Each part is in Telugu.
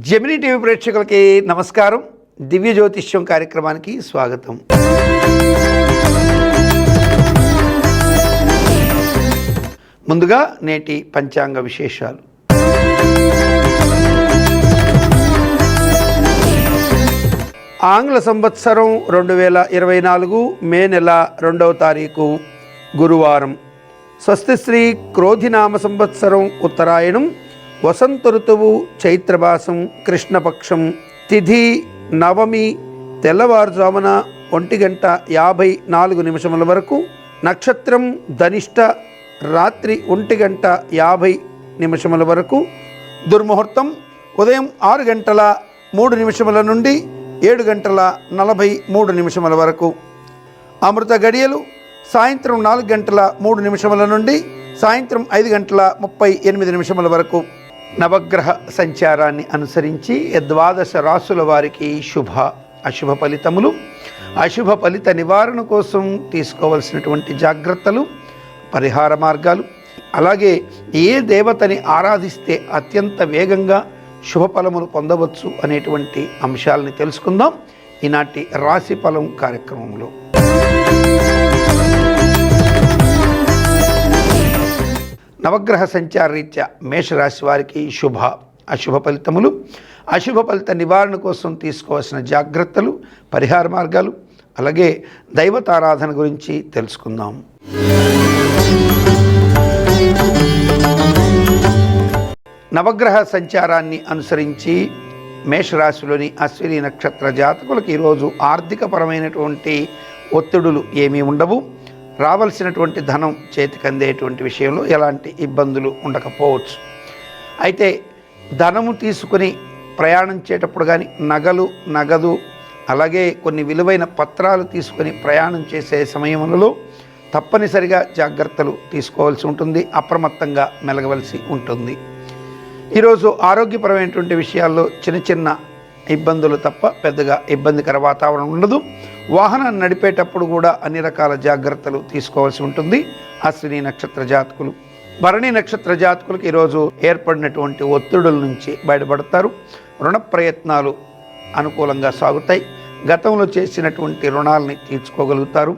జెమినీ టీవీ ప్రేక్షకులకి నమస్కారం. దివ్య జ్యోతిష్యం కార్యక్రమానికి స్వాగతం. ముందుగా నేటి పంచాంగ విశేషాలు. ఆంగ్ల సంవత్సరం 2024 మే నెల 2వ తారీఖు గురువారం. స్వస్తి శ్రీ క్రోధినామ సంవత్సరం ఉత్తరాయణం, వసంత ఋతువు చైత్రమాసం, కృష్ణపక్షం, తిథి నవమి, తెల్లవారుజామున 1:54 వరకు, నక్షత్రం ధనిష్ట, రాత్రి 1:50 వరకు, దుర్ముహూర్తం ఉదయం 6:03 నుండి 7:43 వరకు, అమృత గడియలు సాయంత్రం 4:03 నుండి సాయంత్రం 5:38 వరకు. నవగ్రహ సంచారాన్ని అనుసరించి 12 రాసుల వారికి శుభ అశుభ ఫలితములు, అశుభ ఫలిత నివారణ కోసం తీసుకోవలసినటువంటి జాగ్రత్తలు, పరిహార మార్గాలు, అలాగే ఏ దేవతని ఆరాధిస్తే అత్యంత వేగంగా శుభ ఫలములు పొందవచ్చు అనేటువంటి అంశాలని తెలుసుకుందాం ఈనాటి రాశి ఫలం కార్యక్రమంలో. నవగ్రహ సంచార రీత్యా మేషరాశి వారికి శుభ అశుభ ఫలితములు, అశుభ ఫలిత నివారణ కోసం తీసుకోవాల్సిన జాగ్రత్తలు, పరిహార మార్గాలు, అలాగే దైవతారాధన గురించి తెలుసుకుందాం. నవగ్రహ సంచారాన్ని అనుసరించి మేషరాశిలోని అశ్విని నక్షత్ర జాతకులకు ఈరోజు ఆర్థికపరమైనటువంటి ఒత్తిడులు ఏమీ ఉండవు. రావాల్సినటువంటి ధనం చేతికి అందేటువంటి విషయంలో ఎలాంటి ఇబ్బందులు ఉండకపోవచ్చు. అయితే ధనము తీసుకుని ప్రయాణించేటప్పుడు కానీ నగదు అలాగే కొన్ని విలువైన పత్రాలు తీసుకొని ప్రయాణం చేసే సమయంలో తప్పనిసరిగా జాగ్రత్తలు తీసుకోవాల్సి ఉంటుంది, అప్రమత్తంగా మెలగవలసి ఉంటుంది. ఈరోజు ఆరోగ్యపరమైనటువంటి విషయాల్లో చిన్న ఇబ్బందులు తప్ప పెద్దగా ఇబ్బందికర వాతావరణం ఉండదు. వాహనాన్ని నడిపేటప్పుడు కూడా అన్ని రకాల జాగ్రత్తలు తీసుకోవాల్సి ఉంటుంది. అశ్విని నక్షత్ర జాతకులు, భరణి నక్షత్ర జాతకులకు ఈరోజు ఏర్పడినటువంటి ఒత్తిడుల నుంచి బయటపడతారు. రుణ ప్రయత్నాలు అనుకూలంగా సాగుతాయి. గతంలో చేసినటువంటి రుణాలని తీర్చుకోగలుగుతారు.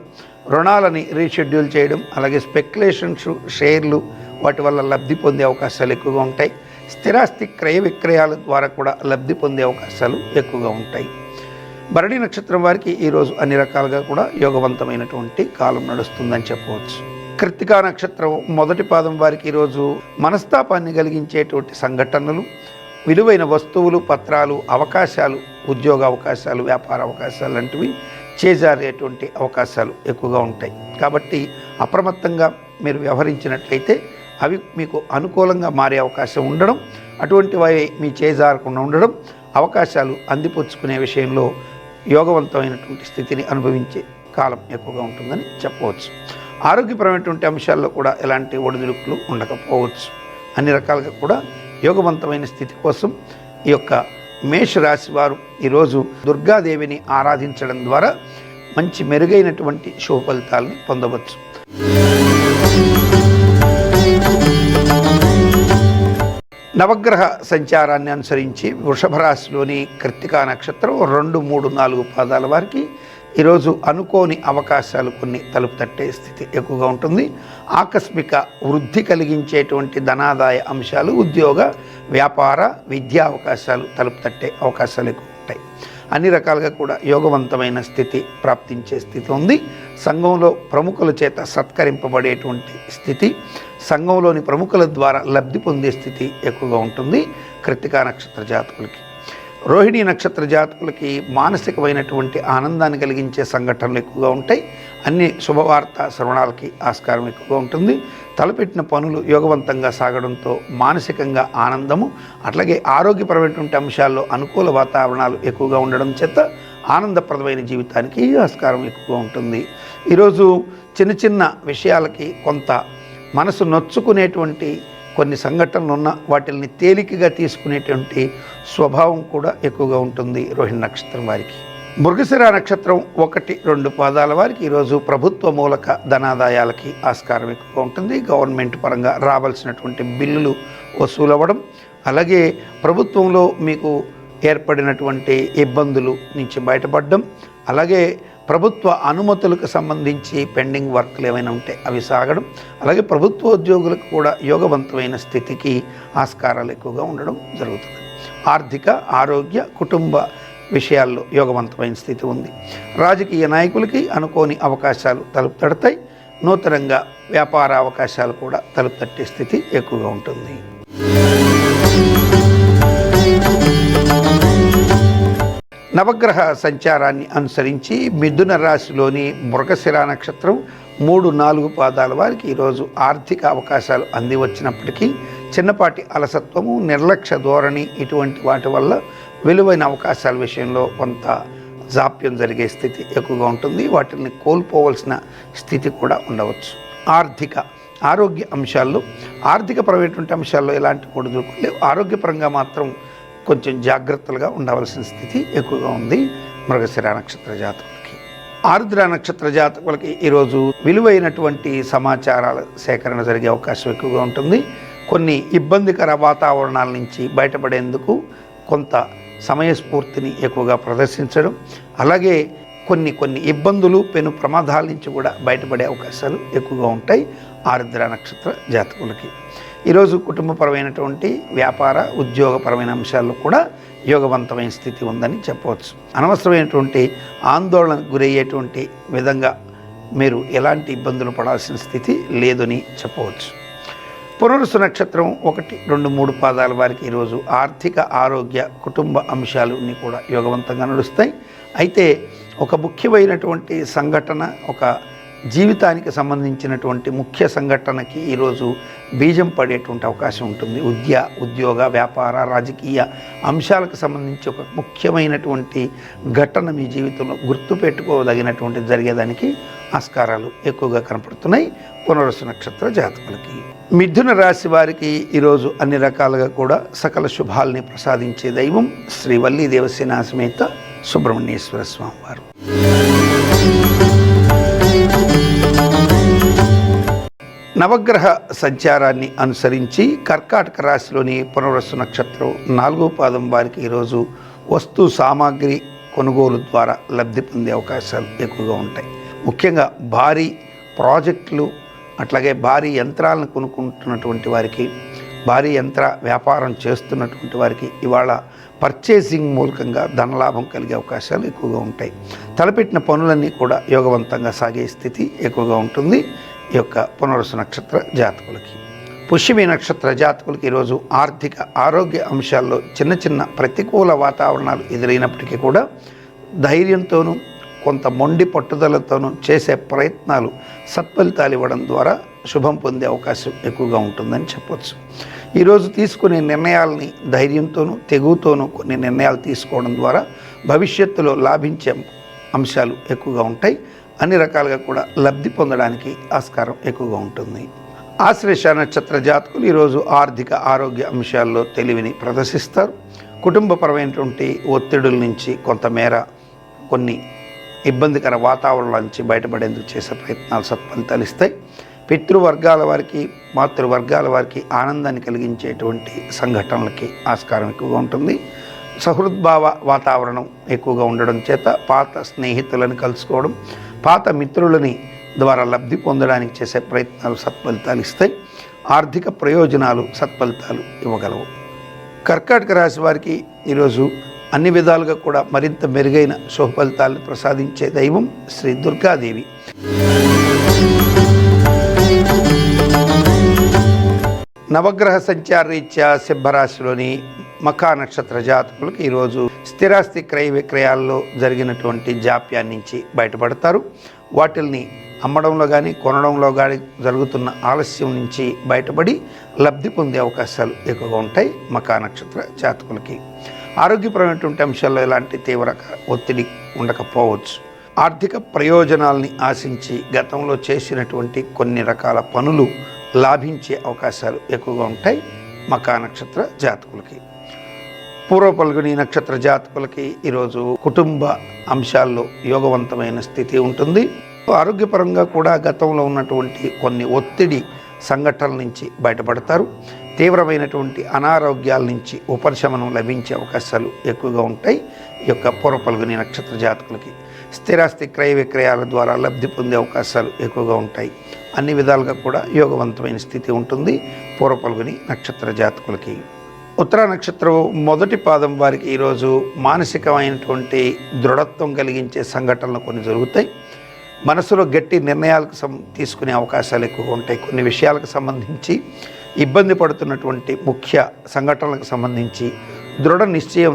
రుణాలని రీషెడ్యూల్ చేయడం, అలాగే స్పెక్యులేషన్స్, షేర్లు, వాటి వల్ల లబ్ధి పొందే అవకాశాలు ఎక్కువగా ఉంటాయి. స్థిరాస్తి క్రయ విక్రయాల ద్వారా కూడా లబ్ధి పొందే అవకాశాలు ఎక్కువగా ఉంటాయి. భరణి నక్షత్రం వారికి ఈరోజు అన్ని రకాలుగా కూడా యోగవంతమైనటువంటి కాలం నడుస్తుందని చెప్పవచ్చు. కృత్తికా నక్షత్రం మొదటి పాదం వారికి ఈరోజు మనస్తాపాన్ని కలిగించేటువంటి సంఘటనలు, విలువైన వస్తువులు, పత్రాలు, అవకాశాలు, ఉద్యోగ అవకాశాలు, వ్యాపార అవకాశాలు లాంటివి చేజారేటువంటి అవకాశాలు ఎక్కువగా ఉంటాయి. కాబట్టి అప్రమత్తంగా మీరు వ్యవహరించినట్లయితే అవి మీకు అనుకూలంగా మారే అవకాశం ఉండడం, అటువంటి వారి మీ చేజారకుండా ఉండడం, అవకాశాలు అందిపుచ్చుకునే విషయంలో యోగవంతమైనటువంటి స్థితిని అనుభవించే కాలం ఎక్కువగా ఉంటుందని చెప్పవచ్చు. ఆరోగ్యపరమైనటువంటి అంశాల్లో కూడా ఎలాంటి ఒడిదుడుకులు ఉండకపోవచ్చు. అన్ని రకాలుగా కూడా యోగవంతమైన స్థితి కోసం ఈ యొక్క మేషరాశి వారు ఈరోజు దుర్గాదేవిని ఆరాధించడం ద్వారా మంచి మెరుగైనటువంటి శుభ ఫలితాలని పొందవచ్చు. నవగ్రహ సంచారాన్ని అనుసరించి వృషభ రాశిలోని కృత్తికా నక్షత్రం 2, 3, 4 పాదాల వారికి ఈరోజు అనుకోని అవకాశాలు కొన్ని తలుపు తట్టే స్థితి ఎక్కువగా ఉంటుంది. ఆకస్మిక వృద్ధి కలిగించేటువంటి ధనాదాయ అంశాలు, ఉద్యోగ, వ్యాపార, విద్యా అవకాశాలు తలుపు తట్టే అవకాశాలు ఎక్కువ ఉంటాయి. అన్ని రకాలుగా కూడా యోగవంతమైన స్థితి ప్రాప్తించే స్థితి ఉంది. సంఘంలో ప్రముఖుల చేత సత్కరింపబడేటువంటి స్థితి, సంఘంలోని ప్రముఖుల ద్వారా లబ్ధి పొందే స్థితి ఎక్కువగా ఉంటుంది కృత్తికా నక్షత్ర జాతకులకి. రోహిణి నక్షత్ర జాతకులకి మానసికమైనటువంటి ఆనందాన్ని కలిగించే సంఘటనలు ఎక్కువగా ఉంటాయి. అన్ని శుభవార్త శ్రవణాలకి ఆస్కారం ఎక్కువగా ఉంటుంది. తలపెట్టిన పనులు యోగవంతంగా సాగడంతో మానసికంగా ఆనందము, అట్లాగే ఆరోగ్యపరమైనటువంటి అంశాల్లో అనుకూల వాతావరణాలు ఎక్కువగా ఉండడం చేత ఆనందప్రదమైన జీవితానికి ఆస్కారం ఎక్కువగా ఉంటుంది. ఈరోజు చిన్న విషయాలకి కొంత మనసు నొచ్చుకునేటువంటి కొన్ని సంఘటనలు ఉన్న వాటిని తేలికగా తీసుకునేటువంటి స్వభావం కూడా ఎక్కువగా ఉంటుంది రోహిణి నక్షత్రం వారికి. మృగశిర నక్షత్రం 1, 2 పాదాల వారికి ఈరోజు ప్రభుత్వ మూలక ధనాదాయాలకి ఆస్కారం ఎక్కువగా ఉంటుంది. గవర్నమెంట్ పరంగా రావాల్సినటువంటి బిల్లులు వసూలవ్వడం, అలాగే ప్రభుత్వంలో మీకు ఏర్పడినటువంటి ఇబ్బందులు నుంచి బయటపడడం, అలాగే ప్రభుత్వ అనుమతులకు సంబంధించి పెండింగ్ వర్క్లు ఏమైనా ఉంటే అవి సాగడం, అలాగే ప్రభుత్వ ఉద్యోగులకు కూడా యోగవంతమైన స్థితికి ఆస్కారాలు ఎక్కువగా ఉండడం జరుగుతుంది. ఆర్థిక, ఆరోగ్య, కుటుంబ విషయాల్లో యోగవంతమైన స్థితి ఉంది. రాజకీయ నాయకులకి అనుకోని అవకాశాలు తలుపు తడతాయి. నూతనంగా వ్యాపార అవకాశాలు కూడా తలుపు తట్టే స్థితి ఎక్కువగా ఉంటుంది. నవగ్రహ సంచారాన్ని అనుసరించి మిథున రాశిలోని మృగశిర నక్షత్రం 3-4 పాదాల వారికి ఈరోజు ఆర్థిక అవకాశాలు అంది వచ్చినప్పటికీ చిన్నపాటి అలసత్వము, నిర్లక్ష్య ధోరణి ఇటువంటి వాటి వల్ల విలువైన అవకాశాల విషయంలో కొంత జాప్యం జరిగే స్థితి ఎక్కువగా ఉంటుంది. వాటిని కోల్పోవలసిన స్థితి కూడా ఉండవచ్చు. ఆర్థిక, ఆరోగ్య అంశాల్లో, ఆర్థికపరమైనటువంటి అంశాల్లో ఎలాంటి ఒడిదుడుకు లేవు. ఆరోగ్యపరంగా మాత్రం కొంచెం జాగ్రత్తలుగా ఉండవలసిన స్థితి ఎక్కువగా ఉంది మృగశిర నక్షత్ర జాతకులకి. ఆరుద్ర నక్షత్ర జాతకులకి ఈరోజు విలువైనటువంటి సమాచారాల సేకరణ జరిగే అవకాశం ఎక్కువగా ఉంటుంది. కొన్ని ఇబ్బందికర వాతావరణాల నుంచి బయటపడేందుకు కొంత సమయస్ఫూర్తిని ఎక్కువగా ప్రదర్శించడం, అలాగే కొన్ని ఇబ్బందులు, పెను ప్రమాదాల నుంచి కూడా బయటపడే అవకాశాలు ఎక్కువగా ఉంటాయి ఆరుద్ర నక్షత్ర జాతకులకి. ఈరోజు కుటుంబపరమైనటువంటి వ్యాపార, ఉద్యోగపరమైన అంశాల్లో కూడా యోగవంతమైన స్థితి ఉందని చెప్పవచ్చు. అనవసరమైనటువంటి ఆందోళనకు గురయ్యేటువంటి విధంగా మీరు ఎలాంటి ఇబ్బందులు పడాల్సిన స్థితి లేదని చెప్పవచ్చు. పునరుసు నక్షత్రం 1, 2, 3 పాదాల వారికి ఈరోజు ఆర్థిక, ఆరోగ్య, కుటుంబ అంశాలన్నీ కూడా యోగవంతంగా నడుస్తాయి. అయితే ఒక ముఖ్యమైనటువంటి సంఘటన, ఒక జీవితానికి సంబంధించినటువంటి ముఖ్య సంఘటనకి ఈరోజు బీజం పడేటువంటి అవకాశం ఉంటుంది. ఉద్యోగ, వ్యాపార, రాజకీయ అంశాలకు సంబంధించి ఒక ముఖ్యమైనటువంటి ఘటన మీ జీవితంలో గుర్తుపెట్టుకోదగినటువంటి జరిగేదానికి ఆస్కారాలు ఎక్కువగా కనపడుతున్నాయి పునరుసు నక్షత్ర జాతకులకి. మిథున రాశి వారికి ఈరోజు అన్ని రకాలుగా కూడా సకల శుభాల్ని ప్రసాదించే దైవం శ్రీ వల్లీ దేవసేన సమేత సుబ్రహ్మణ్యేశ్వర స్వామి వారు. నవగ్రహ సంచారాన్ని అనుసరించి కర్కాటక రాశిలోని పునరుసు నక్షత్రం 4వ పాదం వారికి ఈరోజు వస్తు సామాగ్రి కొనుగోలు ద్వారా లబ్ధి పొందే అవకాశాలు ఎక్కువగా ఉంటాయి. ముఖ్యంగా భారీ ప్రాజెక్టులు, అట్లాగే భారీ యంత్రాలను కొనుక్కుంటున్నటువంటి వారికి, భారీ యంత్ర వ్యాపారం చేస్తున్నటువంటి వారికి ఇవాళ పర్చేసింగ్ మూలకంగా ధనలాభం కలిగే అవకాశాలు ఎక్కువగా ఉంటాయి. తలపెట్టిన పనులన్నీ కూడా యోగవంతంగా సాగే స్థితి ఎక్కువగా ఉంటుంది ఈ యొక్క పునరుసు నక్షత్ర జాతకులకి. పుష్యమి నక్షత్ర జాతకులకి ఈరోజు ఆర్థిక, ఆరోగ్య అంశాల్లో చిన్న ప్రతికూల వాతావరణాలు ఎదురైనప్పటికీ కూడా ధైర్యంతోనూ కొంత మొండి పట్టుదలతోనూ చేసే ప్రయత్నాలు సత్ఫలితాలు ఇవ్వడం ద్వారా శుభం పొందే అవకాశం ఎక్కువగా ఉంటుందని చెప్పవచ్చు. ఈరోజు తీసుకునే నిర్ణయాలని ధైర్యంతోనూ, తెగుతోనూ కొన్ని నిర్ణయాలు తీసుకోవడం ద్వారా భవిష్యత్తులో లాభించే అంశాలు ఎక్కువగా ఉంటాయి. అన్ని రకాలుగా కూడా లబ్ధి పొందడానికి ఆస్కారం ఎక్కువగా ఉంటుంది. ఆశ్లేష నక్షత్ర జాతకులు ఈరోజు ఆర్థిక, ఆరోగ్య అంశాల్లో తెలివిని ప్రదర్శిస్తారు. కుటుంబపరమైనటువంటి ఒత్తిడుల నుంచి కొంతమేర కొన్ని ఇబ్బందికర వాతావరణాల నుంచి బయటపడేందుకు చేసే ప్రయత్నాలు సత్ఫలితాలు ఇస్తాయి. పితృవర్గాల వారికి, మాతృవర్గాల వారికి ఆనందాన్ని కలిగించేటువంటి సంఘటనలకి ఆస్కారం ఎక్కువగా ఉంటుంది. సహృద్భావ వాతావరణం ఎక్కువగా ఉండడం చేత పాత స్నేహితులను కలుసుకోవడం, పాత మిత్రులని ద్వారా లబ్ధి పొందడానికి చేసే ప్రయత్నాలు సత్ఫలితాలు ఇస్తాయి. ఆర్థిక ప్రయోజనాలు సత్ఫలితాలు ఇవ్వగలవు. కర్కాటక రాశి వారికి ఈరోజు అన్ని విధాలుగా కూడా మరింత మెరుగైన శుభఫలితాలను ప్రసాదించే దైవం శ్రీ దుర్గాదేవి. నవగ్రహ సంచార రీత్యా సింహరాశిలోని మఖా నక్షత్ర జాతకులకు ఈరోజు స్థిరాస్తి క్రయ విక్రయాల్లో జరిగినటువంటి జాప్యాన్ని నుంచి బయటపడతారు. వాటిల్ని అమ్మడంలో కానీ కొనడంలో కానీ జరుగుతున్న ఆలస్యం నుంచి బయటపడి లబ్ధి పొందే అవకాశాలు ఎక్కువగా ఉంటాయి మఖా నక్షత్ర జాతకులకి. ఆరోగ్యపరమైనటువంటి అంశాల్లో ఎలాంటి తీవ్ర ఒత్తిడి ఉండకపోవచ్చు. ఆర్థిక ప్రయోజనాల్ని ఆశించి గతంలో చేసినటువంటి కొన్ని రకాల పనులు లాభించే అవకాశాలు ఎక్కువగా ఉంటాయి మఖా నక్షత్ర జాతకులకి. పూర్వ పల్గుని నక్షత్ర జాతకులకి ఈరోజు కుటుంబ అంశాల్లో యోగవంతమైన స్థితి ఉంటుంది. ఆరోగ్యపరంగా కూడా గతంలో ఉన్నటువంటి కొన్ని ఒత్తిడి సంఘటనల నుంచి బయటపడతారు. తీవ్రమైనటువంటి అనారోగ్యాల నుంచి ఉపశమనం లభించే అవకాశాలు ఎక్కువగా ఉంటాయి. ఈ యొక్క పూర్వ ఫల్గుని నక్షత్ర జాతకులకి స్థిరాస్తి క్రయ విక్రయాల ద్వారా లబ్ధి పొందే అవకాశాలు ఎక్కువగా ఉంటాయి. అన్ని విధాలుగా కూడా యోగవంతమైన స్థితి ఉంటుంది పూర్వ ఫల్గుని నక్షత్ర జాతకులకి. ఉత్తర నక్షత్రం మొదటి పాదం వారికి ఈరోజు మానసికమైనటువంటి దృఢత్వం కలిగించే సంఘటనలు కొన్ని జరుగుతాయి. మనసులో గట్టి నిర్ణయాలకు తీసుకునే అవకాశాలు ఎక్కువగా ఉంటాయి. కొన్ని విషయాలకు సంబంధించి ఇబ్బంది పడుతున్నటువంటి ముఖ్య సంఘటనలకు సంబంధించి దృఢ నిశ్చయం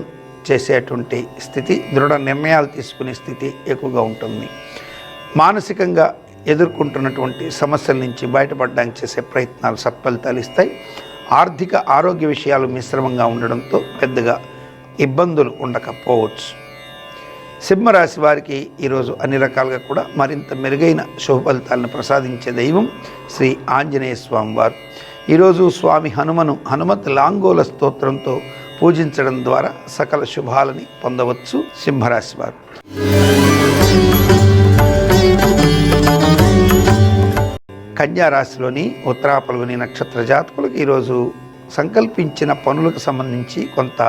చేసేటువంటి స్థితి, దృఢ నిర్ణయాలు తీసుకునే స్థితి ఎక్కువగా ఉంటుంది. మానసికంగా ఎదుర్కొంటున్నటువంటి సమస్యల నుంచి బయటపడడానికి చేసే ప్రయత్నాలు సత్ఫలితాలు ఇస్తాయి. ఆర్థిక ఆరోగ్య విషయాలు మిశ్రమంగా ఉండడంతో పెద్దగా ఇబ్బందులు ఉండకపోవచ్చు. సింహరాశి వారికి ఈరోజు అన్ని రకాలుగా కూడా మరింత మెరుగైన శుభ ఫలితాలను ప్రసాదించే దైవం శ్రీ ఆంజనేయ స్వామి వారు. ఈరోజు స్వామి హనుమత్ లాంగోల స్తోత్రంతో పూజించడం ద్వారా సకల శుభాలని పొందవచ్చు సింహరాశి వారు. కన్యా రాశిలోని ఉత్తర ఫల్గుని నక్షత్ర జాతకులకు ఈరోజు సంకల్పించిన పనులకు సంబంధించి కొంత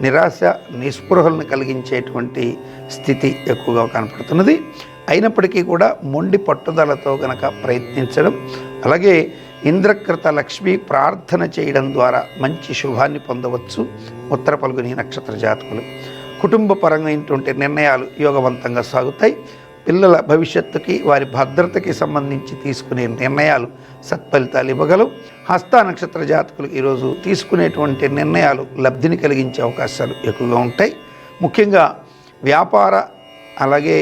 నిరాశ నిస్పృహలను కలిగించేటువంటి స్థితి ఎక్కువగా కనపడుతున్నది. అయినప్పటికీ కూడా మొండి పట్టుదలతో గనక ప్రయత్నించడం, అలాగే ఇంద్రకృత లక్ష్మి ప్రార్థన చేయడం ద్వారా మంచి శుభాన్ని పొందవచ్చు ఉత్తర ఫల్గుని నక్షత్ర జాతకులు. కుటుంబ పరమైనటువంటి నిర్ణయాలు యోగవంతంగా సాగుతాయి. పిల్లల భవిష్యత్తుకి వారి భద్రతకి సంబంధించి తీసుకునే నిర్ణయాలు సత్ఫలితాలు ఇవ్వగలవు. హస్త నక్షత్ర జాతకులు ఈరోజు తీసుకునేటువంటి నిర్ణయాలు లబ్ధిని కలిగించే అవకాశాలు ఎక్కువగా ఉంటాయి. ముఖ్యంగా వ్యాపార అలాగే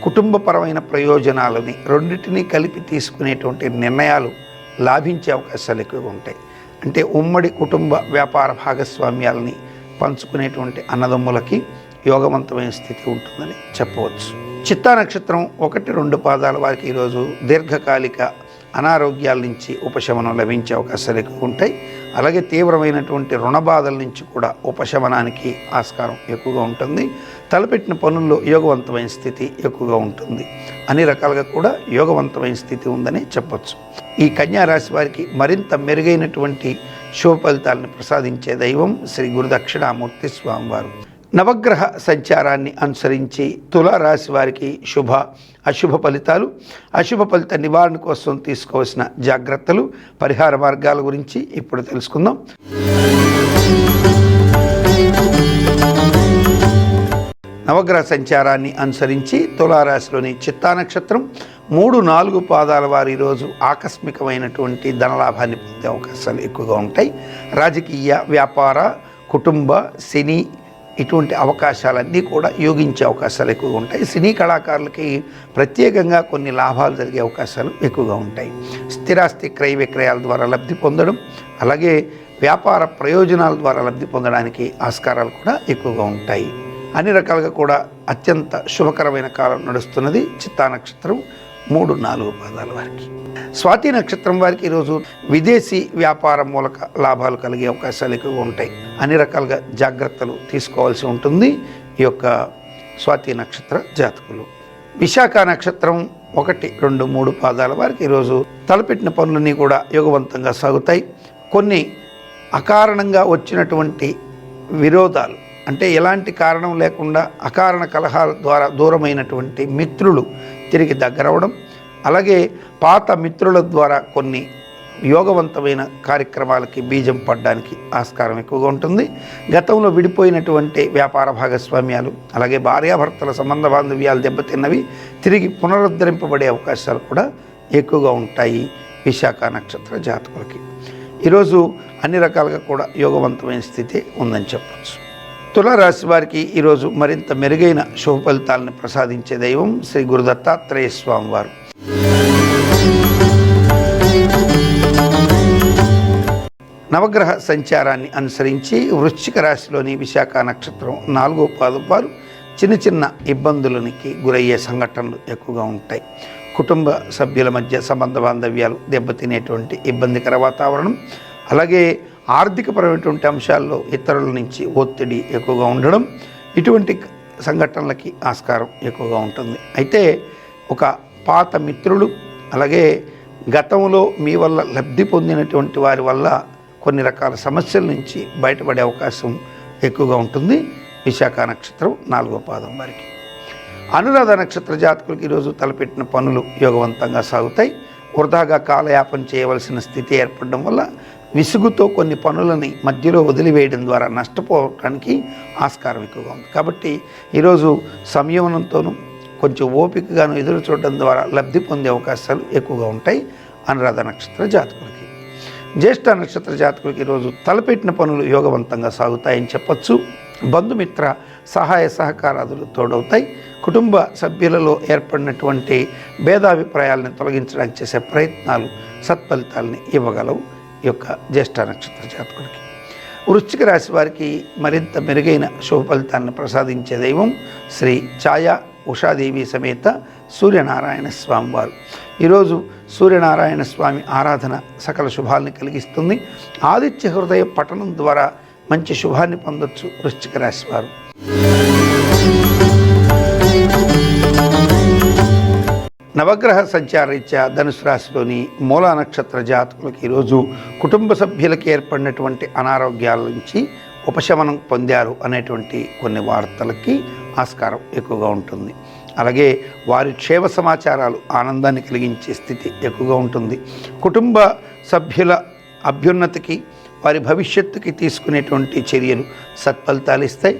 కుటుంబపరమైన ప్రయోజనాలని రెండింటినీ కలిపి తీసుకునేటువంటి నిర్ణయాలు లాభించే అవకాశాలు ఎక్కువగా ఉంటాయి. అంటే ఉమ్మడి కుటుంబ వ్యాపార భాగస్వామ్యాలని పంచుకునేటువంటి అన్నదమ్ములకి యోగవంతమైన స్థితి ఉంటుందని చెప్పవచ్చు. చిత్తా నక్షత్రం 1-2 పాదాల వారికి ఈరోజు దీర్ఘకాలిక అనారోగ్యాల నుంచి ఉపశమనం లభించే అవకాశాలు ఎక్కువ ఉంటాయి. అలాగే తీవ్రమైనటువంటి రుణ బాధల నుంచి కూడా ఉపశమనానికి ఆస్కారం ఎక్కువగా ఉంటుంది. తలపెట్టిన పనుల్లో యోగవంతమైన స్థితి ఎక్కువగా ఉంటుంది. అన్ని రకాలుగా కూడా యోగవంతమైన స్థితి ఉందని చెప్పొచ్చు. ఈ కన్యా రాశి వారికి మరింత మెరుగైనటువంటి శుభ ఫలితాలను ప్రసాదించే దైవం శ్రీ గురు దక్షిణామూర్తి స్వామివారు. నవగ్రహ సంచారాన్ని అనుసరించి తులారాశి వారికి శుభ అశుభ ఫలితాలు, అశుభ ఫలిత నివారణ కోసం తీసుకోవాల్సిన జాగ్రత్తలు, పరిహార మార్గాల గురించి ఇప్పుడు తెలుసుకుందాం. నవగ్రహ సంచారాన్ని అనుసరించి తులారాశిలోని చిత్తా నక్షత్రం 3-4 పాదాల వారి ఈరోజు ఆకస్మికమైనటువంటి ధనలాభాన్ని పొందే అవకాశాలు ఎక్కువగా ఉంటాయి. రాజకీయ, వ్యాపార, కుటుంబ, సినీ ఇటువంటి అవకాశాలన్నీ కూడా యోగించే అవకాశాలు ఎక్కువగా ఉంటాయి. సినీ కళాకారులకి ప్రత్యేకంగా కొన్ని లాభాలు జరిగే అవకాశాలు ఎక్కువగా ఉంటాయి. స్థిరాస్తి క్రయ విక్రయాల ద్వారా లబ్ధి పొందడం, అలాగే వ్యాపార ప్రయోజనాల ద్వారా లబ్ధి పొందడానికి ఆస్కారాలు కూడా ఎక్కువగా ఉంటాయి. అన్ని రకాలుగా కూడా అత్యంత శుభకరమైన కాలం నడుస్తున్నది చిత్తా నక్షత్రం 3-4 పాదాల వారికి. స్వాతి నక్షత్రం వారికి ఈరోజు విదేశీ వ్యాపార మూలక లాభాలు కలిగే అవకాశాలు ఎక్కువగా ఉంటాయి. అన్ని రకాలుగా జాగ్రత్తలు తీసుకోవాల్సి ఉంటుంది ఈ యొక్క స్వాతి నక్షత్ర జాతకులు. విశాఖ నక్షత్రం 1-2-3 పాదాల వారికి ఈరోజు తలపెట్టిన పనులన్నీ కూడా యోగవంతంగా సాగుతాయి. కొన్ని అకారణంగా వచ్చినటువంటి విరోధాలు, అంటే ఎలాంటి కారణం లేకుండా అకారణ కలహాల ద్వారా దూరమైనటువంటి మిత్రులు తిరిగి దగ్గరవడం, అలాగే పాత మిత్రుల ద్వారా కొన్ని యోగవంతమైన కార్యక్రమాలకి బీజం పడడానికి ఆస్కారం ఎక్కువగా ఉంటుంది. గతంలో విడిపోయినటువంటి వ్యాపార భాగస్వామ్యాలు, అలాగే భార్యాభర్తల సంబంధ బాంధవ్యాలు దెబ్బతిన్నవి తిరిగి పునరుద్ధరింపబడే అవకాశాలు కూడా ఎక్కువగా ఉంటాయి విశాఖ నక్షత్ర జాతకులకి. ఈరోజు అన్ని రకాలుగా కూడా యోగవంతమైన స్థితి ఉందని చెప్పచ్చు. తులారాశి వారికి ఈరోజు మరింత మెరుగైన శుభ ఫలితాలను ప్రసాదించే దైవం శ్రీ గురు దత్తాత్రేయ స్వామి వారు. నవగ్రహ సంచారాన్ని అనుసరించి వృశ్చిక రాశిలోని విశాఖ నక్షత్రం 4వ పాదం వారు చిన్న చిన్న ఇబ్బందులకి గురయ్యే సంఘటనలు ఎక్కువగా ఉంటాయి. కుటుంబ సభ్యుల మధ్య సంబంధ బాంధవ్యాలు దెబ్బతినేటువంటి ఇబ్బందికర వాతావరణం, అలాగే ఆర్థికపరమైనటువంటి అంశాల్లో ఇతరుల నుంచి ఒత్తిడి ఎక్కువగా ఉండడం, ఇటువంటి సంఘటనలకి ఆస్కారం ఎక్కువగా ఉంటుంది. అయితే ఒక పాత మిత్రులు, అలాగే గతంలో మీ వల్ల లబ్ధి పొందినటువంటి వారి వల్ల కొన్ని రకాల సమస్యల నుంచి బయటపడే అవకాశం ఎక్కువగా ఉంటుంది. విశాఖ నక్షత్రం 4వ పాదం వారికి. అనురాధ నక్షత్ర జాతకులకు ఈరోజు తలపెట్టిన పనులు యోగవంతంగా సాగుతాయి. వృధాగా కాలయాపన చేయవలసిన స్థితి ఏర్పడడం వల్ల విసుగుతో కొన్ని పనులని మధ్యలో వదిలివేయడం ద్వారా నష్టపోవడానికి ఆస్కారం ఎక్కువగా ఉంది. కాబట్టి ఈరోజు సంయమనంతోనూ కొంచెం ఓపికగాను ఎదురు చూడడం ద్వారా లబ్ధి పొందే అవకాశాలు ఎక్కువగా ఉంటాయి అనురాధ నక్షత్ర జాతకులకి. జ్యేష్ఠ నక్షత్ర జాతకులకి ఈరోజు తలపెట్టిన పనులు యోగవంతంగా సాగుతాయని చెప్పచ్చు. బంధుమిత్ర సహాయ సహకారాదులు తోడవుతాయి. కుటుంబ సభ్యులలో ఏర్పడినటువంటి భేదాభిప్రాయాలను తొలగించడానికి చేసే ప్రయత్నాలు సత్ఫలితాలని ఇవ్వగలవు ఈ యొక్క జ్యేష్ఠ నక్షత్ర జాతకులకి. వృశ్చిక రాశి వారికి మరింత మెరుగైన శుభ ఫలితాలను ప్రసాదించే దైవం శ్రీ ఛాయా ఉషాదేవి సమేత సూర్యనారాయణ స్వామి వారు. ఈరోజు సూర్యనారాయణ స్వామి ఆరాధన సకల శుభాల్ని కలిగిస్తుంది. ఆదిత్య హృదయ పఠనం ద్వారా మంచి శుభాన్ని పొందొచ్చు వృశ్చిక రాశి వారు. నవగ్రహ సంచారరీత్యా ధనుసు రాశిలోని మూలా నక్షత్ర జాతకులకు ఈరోజు కుటుంబ సభ్యులకు ఏర్పడినటువంటి అనారోగ్యాల నుంచి ఉపశమనం పొందారు అనేటువంటి కొన్ని వార్తలకి ఆస్కారం ఎక్కువగా ఉంటుంది. అలాగే వారి క్షేమ సమాచారాలు ఆనందాన్ని కలిగించే స్థితి ఎక్కువగా ఉంటుంది. కుటుంబ సభ్యుల అభ్యున్నతికి వారి భవిష్యత్తుకి తీసుకునేటువంటి చర్యలు సత్ఫలితాలు ఇస్తాయి.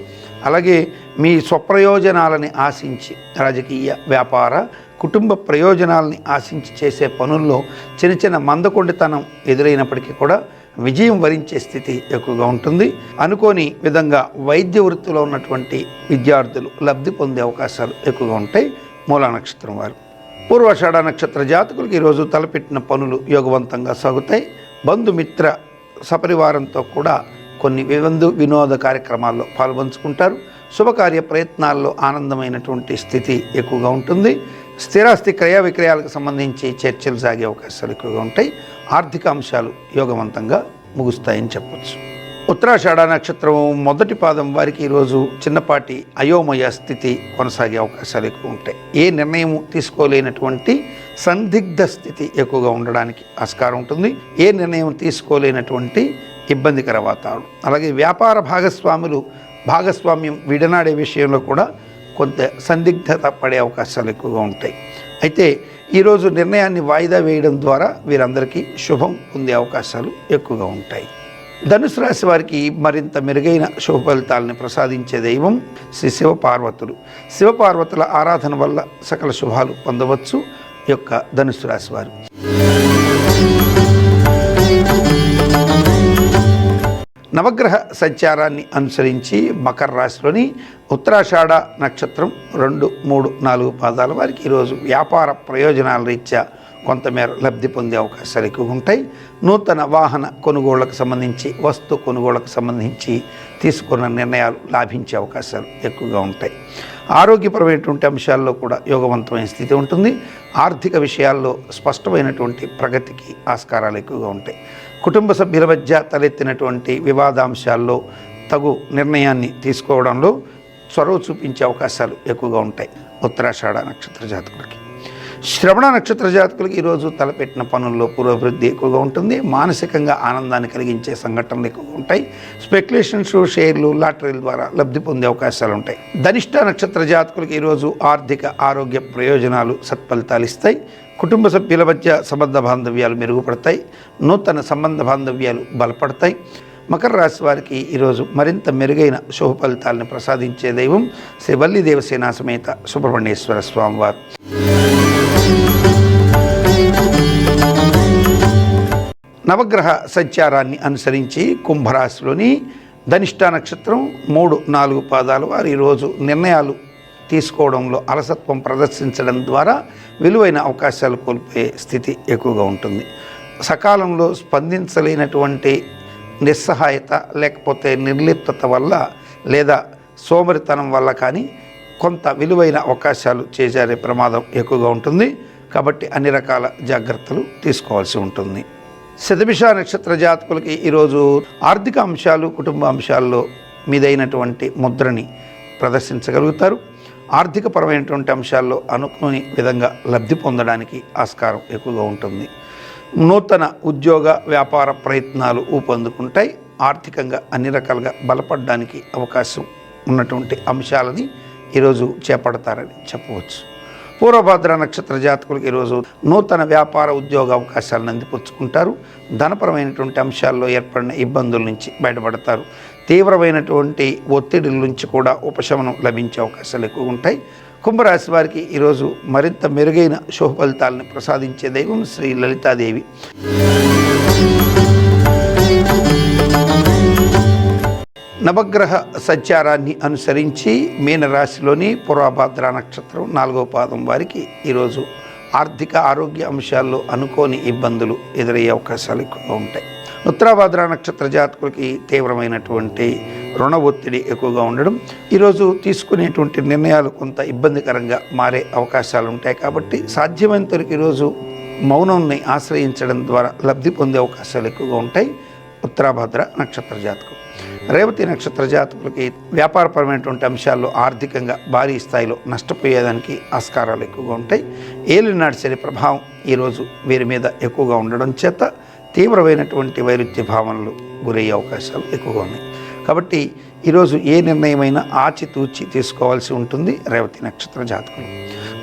అలాగే మీ స్వప్రయోజనాలని ఆశించి రాజకీయ వ్యాపార కుటుంబ ప్రయోజనాలని ఆశించి చేసే పనుల్లో చిన్న చిన్న మందకొండితనం ఎదురైనప్పటికీ కూడా విజయం వరించే స్థితి ఎక్కువగా ఉంటుంది. అనుకోని విధంగా వైద్య వృత్తిలో ఉన్నటువంటి విద్యార్థులు లబ్ధి పొందే అవకాశాలు ఎక్కువగా ఉంటాయి మూలా నక్షత్రం వారు. పూర్వాషాఢ నక్షత్ర జాతకులకు ఈరోజు తలపెట్టిన పనులు యోగవంతంగా సాగుతాయి. బంధుమిత్ర సపరివారంతో కూడా కొన్ని వినోద కార్యక్రమాల్లో పాల్పంచుకుంటారు. శుభకార్య ప్రయత్నాల్లో ఆనందమైనటువంటి స్థితి ఎక్కువగా ఉంటుంది. స్థిరాస్తి క్రయ విక్రయాలకు సంబంధించి చర్చలు సాగే అవకాశాలు ఎక్కువగా ఉంటాయి. ఆర్థిక అంశాలు యోగవంతంగా ముగుస్తాయని చెప్పచ్చు. ఉత్తరాషాఢ నక్షత్రం మొదటి పాదం వారికి ఈరోజు చిన్నపాటి అయోమయ స్థితి కొనసాగే అవకాశాలు ఎక్కువ ఉంటాయి. ఏ నిర్ణయం తీసుకోలేనటువంటి సందిగ్ధ స్థితి ఎక్కువగా ఉండడానికి ఆస్కారం ఉంటుంది. ఏ నిర్ణయం తీసుకోలేనటువంటి ఇబ్బందికర వాతావరణం. అలాగే వ్యాపార భాగస్వామ్యం విడనాడే విషయంలో కూడా కొంత సందిగ్ధత పడే అవకాశాలు ఎక్కువగా ఉంటాయి. అయితే ఈరోజు నిర్ణయాన్ని వాయిదా వేయడం ద్వారా వీరందరికీ శుభం పొందే అవకాశాలు ఎక్కువగా ఉంటాయి. ధనుసు రాశి వారికి మరింత మెరుగైన శుభ ఫలితాలని ప్రసాదించే దైవం శ్రీ శివపార్వతులు. శివపార్వతుల ఆరాధన వల్ల సకల శుభాలు పొందవచ్చు ఈ యొక్క ధనుసు రాశి వారు. నవగ్రహ సంచారాన్ని అనుసరించి మకర రాశిలోని ఉత్తరాషాఢ నక్షత్రం 2, 3, 4 పాదాల వారికి ఈరోజు వ్యాపార ప్రయోజనాల రీత్యా కొంతమేర లబ్ధి పొందే అవకాశాలు ఎక్కువగా ఉంటాయి. నూతన వాహన కొనుగోళ్లకు సంబంధించి వస్తు కొనుగోళ్లకు సంబంధించి తీసుకున్న నిర్ణయాలు లాభించే అవకాశాలు ఎక్కువగా ఉంటాయి. ఆరోగ్యపరమైనటువంటి అంశాల్లో కూడా యోగవంతమైన స్థితి ఉంటుంది. ఆర్థిక విషయాల్లో స్పష్టమైనటువంటి ప్రగతికి ఆస్కారాలు ఎక్కువగా ఉంటాయి. కుటుంబ సభ్యుల మధ్య తలెత్తినటువంటి వివాదాంశాల్లో తగు నిర్ణయాన్ని తీసుకోవడంలో చొరవ చూపించే అవకాశాలు ఎక్కువగా ఉంటాయి ఉత్తరాషాఢ నక్షత్ర జాతకులకి. శ్రవణ నక్షత్ర జాతకులకి ఈరోజు తలపెట్టిన పనుల్లో పురోభివృద్ధి ఎక్కువగా ఉంటుంది. మానసికంగా ఆనందాన్ని కలిగించే సంఘటనలు ఎక్కువగా ఉంటాయి. స్పెక్యులేషన్స్, షేర్లు, లాటరీల ద్వారా లబ్ధి పొందే అవకాశాలు ఉంటాయి. ధనిష్ట నక్షత్ర జాతకులకి ఈరోజు ఆర్థిక ఆరోగ్య ప్రయోజనాలు సత్ఫలితాలు ఇస్తాయి. కుటుంబ సభ్యుల మధ్య సంబంధ బాంధవ్యాలు మెరుగుపడతాయి. నూతన సంబంధ బాంధవ్యాలు బలపడతాయి. మకర రాశి వారికి ఈరోజు మరింత మెరుగైన శుభ ఫలితాలను ప్రసాదించే దైవం శ్రీ వల్లి దేవసేన సమేత సుబ్రహ్మణ్యేశ్వర స్వామివారు. నవగ్రహ సంచారాన్ని అనుసరించి కుంభరాశిలోని ధనిష్ట నక్షత్రం 3, 4 పాదాల వారు ఈరోజు నిర్ణయాలు తీసుకోవడంలో అలసత్వం ప్రదర్శించడం ద్వారా విలువైన అవకాశాలు కోల్పోయే స్థితి ఎక్కువగా ఉంటుంది. సకాలంలో స్పందించలేనటువంటి నిస్సహాయత లేకపోతే నిర్లిప్తత వల్ల లేదా సోమరితనం వల్ల కానీ కొంత విలువైన అవకాశాలు చేజారే ప్రమాదం ఎక్కువగా ఉంటుంది. కాబట్టి అన్ని రకాల జాగ్రత్తలు తీసుకోవాల్సి ఉంటుంది. శతభిష నక్షత్ర జాతకులకి ఈరోజు ఆర్థిక అంశాలు, కుటుంబ అంశాల్లో మీదైనటువంటి ముద్రని ప్రదర్శించగలుగుతారు. ఆర్థికపరమైనటువంటి అంశాల్లో అనుకోని విధంగా లబ్ధి పొందడానికి ఆస్కారం ఎక్కువగా ఉంటుంది. నూతన ఉద్యోగ వ్యాపార ప్రయత్నాలు ఊపందుకుంటాయి. ఆర్థికంగా అన్ని రకాలుగా బలపడడానికి అవకాశం ఉన్నటువంటి అంశాలని ఈరోజు చేపడతారని చెప్పవచ్చు. పూర్వభద్ర నక్షత్ర జాతకులకు ఈరోజు నూతన వ్యాపార ఉద్యోగ అవకాశాలను అందిపుచ్చుకుంటారు. ధనపరమైనటువంటి అంశాల్లో ఏర్పడిన ఇబ్బందుల నుంచి బయటపడతారు. తీవ్రమైనటువంటి ఒత్తిడిల నుంచి కూడా ఉపశమనం లభించే అవకాశాలు ఎక్కువ ఉంటాయి. కుంభరాశి వారికి ఈరోజు మరింత మెరుగైన శుభ ఫలితాలను ప్రసాదించే దైవం శ్రీ లలితాదేవి. నవగ్రహ సంచారాన్ని అనుసరించి మీనరాశిలోని పూర్వభద్ర నక్షత్రం 4వ పాదం వారికి ఈరోజు ఆర్థిక ఆరోగ్య అంశాల్లో అనుకోని ఇబ్బందులు ఎదురయ్యే అవకాశాలు ఎక్కువగా ఉంటాయి. ఉత్తరాభద్ర నక్షత్ర జాతకులకి తీవ్రమైనటువంటి రుణ ఒత్తిడి ఎక్కువగా ఉండడం, ఈరోజు తీసుకునేటువంటి నిర్ణయాలు కొంత ఇబ్బందికరంగా మారే అవకాశాలు ఉంటాయి. కాబట్టి సాధ్యమైనంత వరకు ఈరోజు మౌనంని ఆశ్రయించడం ద్వారా లబ్ధి పొందే అవకాశాలు ఎక్కువగా ఉంటాయి. ఉత్తరాభద్ర నక్షత్ర జాతకులు. రేవతి నక్షత్ర జాతకులకి వ్యాపారపరమైనటువంటి అంశాల్లో ఆర్థికంగా భారీ స్థాయిలో నష్టపోయేదానికి ఆస్కారాలు ఎక్కువగా ఉంటాయి. ఏలినాటి శని ప్రభావం ఈరోజు వీరి మీద ఎక్కువగా ఉండడం చేత తీవ్రమైనటువంటి వైరుధ్య భావనలు గురయ్యే అవకాశాలు ఎక్కువగా ఉన్నాయి. కాబట్టి ఈరోజు ఏ నిర్ణయమైనా ఆచితూచి తీసుకోవాల్సి ఉంటుంది రేవతి నక్షత్ర జాతకులు.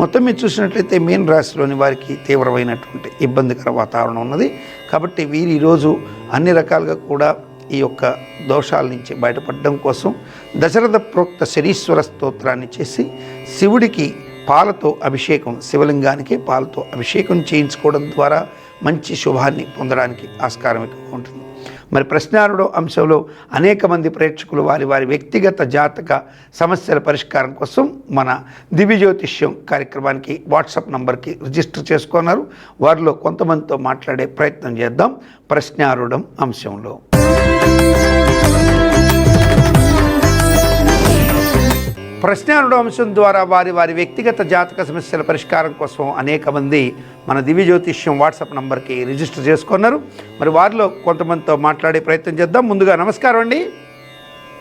మొత్తం మీరు చూసినట్లయితే మీన రాశిలోని వారికి తీవ్రమైనటువంటి ఇబ్బందికర వాతావరణం ఉన్నది. కాబట్టి వీరు ఈరోజు అన్ని రకాలుగా కూడా ఈ యొక్క దోషాల నుంచి బయటపడడం కోసం దశరథ ప్రోక్త శనీశ్వర స్తోత్రాన్ని చేసి శివుడికి పాలతో అభిషేకం, శివలింగానికి పాలతో అభిషేకం చేయించుకోవడం ద్వారా మంచి శుభాన్ని పొందడానికి ఆస్కారం ఎక్కువ ఉంటుంది. మరి ప్రశ్నారుడు అంశంలో అనేక మంది ప్రేక్షకులు వారి వారి వ్యక్తిగత జాతక సమస్యల పరిష్కారం కోసం మన దివ్య జ్యోతిష్యం కార్యక్రమానికి వాట్సాప్ నంబర్కి రిజిస్టర్ చేసుకున్నారు. వారిలో కొంతమందితో మాట్లాడే ప్రయత్నం చేద్దాం ప్రశ్నారుడం అంశంలో. ప్రశ్నారుడు అంశం ద్వారా వారి వారి వ్యక్తిగత జాతక సమస్యల పరిష్కారం కోసం అనేక మంది మన దివ్య జ్యోతిష్యం వాట్సాప్ నంబర్కి రిజిస్టర్ చేసుకున్నారు. మరి వారిలో కొంతమందితో మాట్లాడే ప్రయత్నం చేద్దాం. ముందుగా నమస్కారం అండి.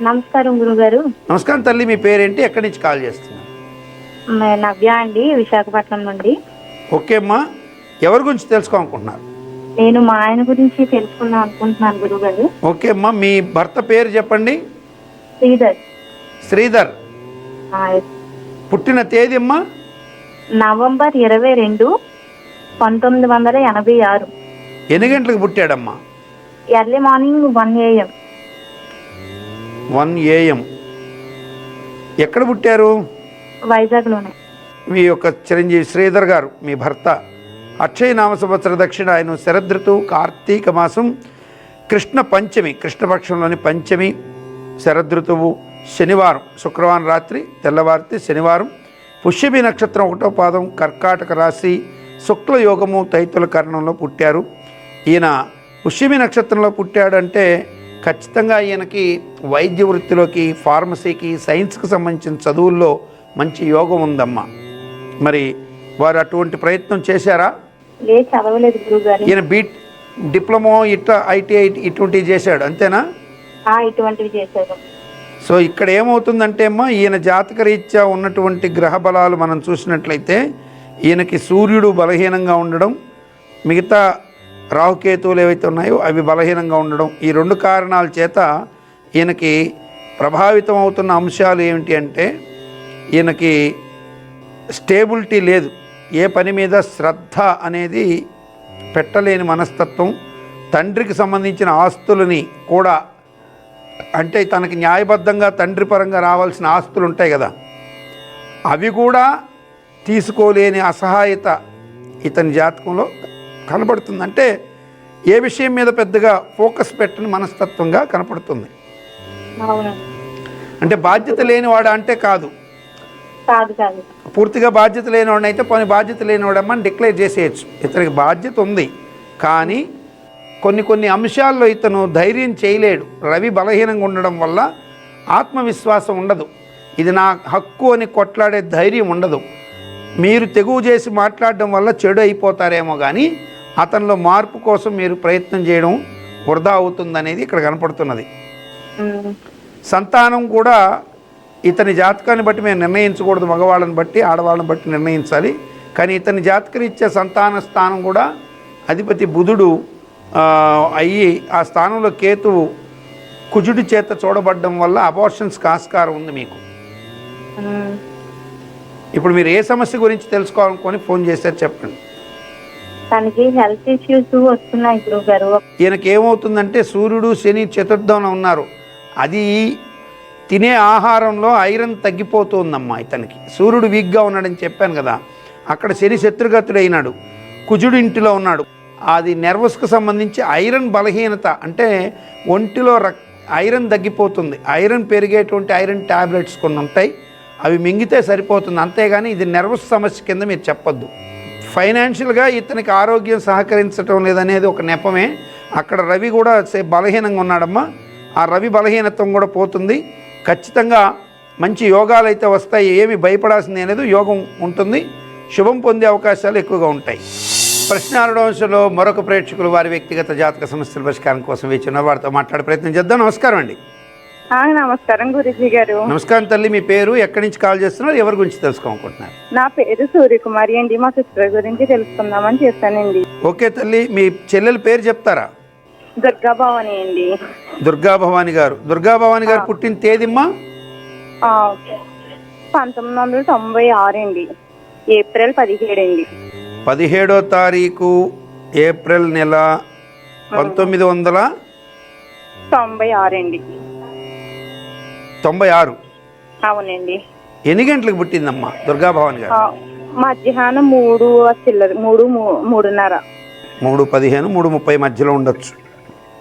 నమస్కారం గురుగారు. నమస్కారం తల్లి, మీ పేరేంటి, ఎక్కడి నుంచి కాల్ చేస్తున్నారు? నవ్య అండి, విశాఖపట్నం నుండి. ఓకే అమ్మా, ఎవరి గురించి తెలుసుకోవాలనుకుంటున్నారు? నేను మా ఆయన గురించి తెలుసుకుందాం అనుకుంటున్నాను గురుగారు. ఓకే అమ్మా, మీ భర్త పేరు చెప్పండి. శ్రీధర్. శ్రీధర్. పుట్టిన తేదీ అమ్మా? నవంబర్ 22, 1986. ఎన్ని గంటలకు పుట్టాడమ్మా? Early morning 1 AM. 1 AM. ఎక్కడ పుట్టారు? వైజాగ్లోనే. మీ యొక్క చిరంజీవి శ్రీధర్ గారు మీ భర్త అక్షయ నామ సంవత్సర దక్షిణాయనం శరదృతువు కార్తీక మాసం కృష్ణ పంచమి, కృష్ణపక్షంలోని పంచమి శరదృతువు శనివారం, శుక్రవారం రాత్రి తెల్లవారితే శనివారం, పుష్యమి నక్షత్రం 1వ పాదం కర్కాటక రాశి శుక్ల యోగము తైతుల కరణంలో పుట్టారు. ఈయన పుష్యమి నక్షత్రంలో పుట్టాడంటే ఖచ్చితంగా ఈయనకి వైద్య వృత్తిలోకి, ఫార్మసీకి, సైన్స్కి సంబంధించిన చదువుల్లో మంచి యోగం ఉందమ్మా. మరి వారు అటువంటి ప్రయత్నం చేశారా? లేదు, చదవలేదు గురుగారు. ఈయన డిప్లొమా ఐటీఐ ఇటువంటివి చేశాడు అంతేనా? ఇటువంటివి చేశారు. సో ఇక్కడ ఏమవుతుందంటే అమ్మా, ఈయన జాతక రీత్యా ఉన్నటువంటి గ్రహ బలాలు మనం చూసినట్లయితే ఈయనకి సూర్యుడు బలహీనంగా ఉండడం, మిగతా రాహుకేతువులు ఏవైతే ఉన్నాయో అవి బలహీనంగా ఉండడం, ఈ 2 కారణాల చేత ఈయనకి ప్రభావితం అవుతున్న అంశాలు ఏమిటి అంటే ఈయనకి స్టేబిలిటీ లేదు. ఏ పని మీద శ్రద్ధ అనేది పెట్టలేని మనస్తత్వం, తండ్రికి సంబంధించిన ఆస్తులని కూడా, అంటే తనకి న్యాయబద్ధంగా తండ్రి పరంగా రావాల్సిన ఆస్తులు ఉంటాయి కదా, అవి కూడా తీసుకోలేని అసహాయత ఇతని జాతకంలో కనపడుతుంది. అంటే ఏ విషయం మీద పెద్దగా ఫోకస్ పెట్టని మనస్తత్వంగా కనపడుతుంది. అంటే బాధ్యత లేనివాడు అంటే కాదు, పూర్తిగా బాధ్యత లేనివాడిని అయితే పోనీ బాధ్యత లేనివాడమ్మని డిక్లేర్ చేసేయచ్చు. ఇతనికి బాధ్యత ఉంది కానీ కొన్ని అంశాల్లో ఇతను ధైర్యం చేయలేడు. రవి బలహీనంగా ఉండడం వల్ల ఆత్మవిశ్వాసం ఉండదు. ఇది నా హక్కు అని కొట్లాడే ధైర్యం ఉండదు. మీరు తెగువ చేసి మాట్లాడడం వల్ల చెడు అయిపోతారేమో కానీ అతనిలో మార్పు కోసం మీరు ప్రయత్నం చేయడం వృధా అవుతుందనేది ఇక్కడ కనపడుతున్నది. సంతానం కూడా ఇతని జాతకాన్ని బట్టి మేము నిర్ణయించకూడదు, మగవాళ్ళని బట్టి ఆడవాళ్ళని బట్టి నిర్ణయించాలి. కానీ ఇతని జాతకరీత్యా సంతాన స్థానం కూడా అధిపతి బుధుడు అయ్యి ఆ స్థానంలో కేతువు కుజుడి చేత చూడబడడం వల్ల అబార్షన్స్కి ఆస్కారం ఉంది మీకు. ఇప్పుడు మీరు ఏ సమస్య గురించి తెలుసుకోవాలనుకొని ఫోన్ చేశారు చెప్పండి. తనకి హెల్త్ ఇష్యూస్ వస్తున్నాయి గురువు గారు. ఈయనకి ఏమవుతుందంటే సూర్యుడు శని చతుర్థంలో ఉన్నారు. అది తినే ఆహారంలో ఐరన్ తగ్గిపోతుందమ్మా ఇతనికి. సూర్యుడు వీక్గా ఉన్నాడని చెప్పాను కదా, అక్కడ శని శత్రుగతుడైనాడు, కుజుడు ఇంటిలో ఉన్నాడు. అది నెర్వస్కు సంబంధించి ఐరన్ బలహీనత, అంటే ఒంటిలో ఐరన్ తగ్గిపోతుంది. ఐరన్ పెరిగేటువంటి ఐరన్ ట్యాబ్లెట్స్ కొన్ని ఉంటాయి, అవి మింగితే సరిపోతుంది. అంతేగాని ఇది నెర్వస్ సమస్య కింద మీరు చెప్పొద్దు. ఫైనాన్షియల్గా ఇతనికి ఆరోగ్యం సహకరించడం లేదనేది ఒక నెపమే. అక్కడ రవి కూడా బలహీనంగా ఉన్నాడమ్మా. ఆ రవి బలహీనత్వం కూడా పోతుంది. ఖచ్చితంగా మంచి యోగాలు అయితే వస్తాయి, ఏమి భయపడాల్సింది అనేది యోగం ఉంటుంది. శుభం పొందే అవకాశాలు ఎక్కువగా ఉంటాయి. ప్రశ్న ఆరడంశంలో మరొక ప్రేక్షకులు వారి వ్యక్తిగత జాతక సమస్యల పరిష్కారం కోసం వేచి ఉన్న వారితో మాట్లాడే ప్రయత్నం చేద్దాం. నమస్కారం అండి. నమస్కారం గురుజీ గారు. నమస్కారం తల్లి. మీ పేరు, ఎక్కడి నుంచి కాల్ చేస్తున్నారు, ఎవరి గురించి తెలుసుకోవాలనుకుంటున్నారు? నా పేరు సూర్యకుమారి అండి. మా సిస్టర్ గురించి తెలుసుకుందామని చేస్తానండి. ఓకే తల్లి, మీ చెల్లెల పేరు చెప్తారా? దుర్గా భవాని అండి. దుర్గా భవాని గారు. దుర్గా భవాని గారు పుట్టిన తేదీమ్మా? 1996 అండి, ఏప్రిల్ 17 అండి. 17వ తారీఖు ఏప్రిల్ నెల 1996 అండి. 96. అవునండి. ఎన్ని గంటలకు పుట్టిందమ్మా దుర్గా భవాని గారు? మధ్యాహ్నం 3:30. 3:15, 3:30 మధ్యలో ఉండొచ్చు.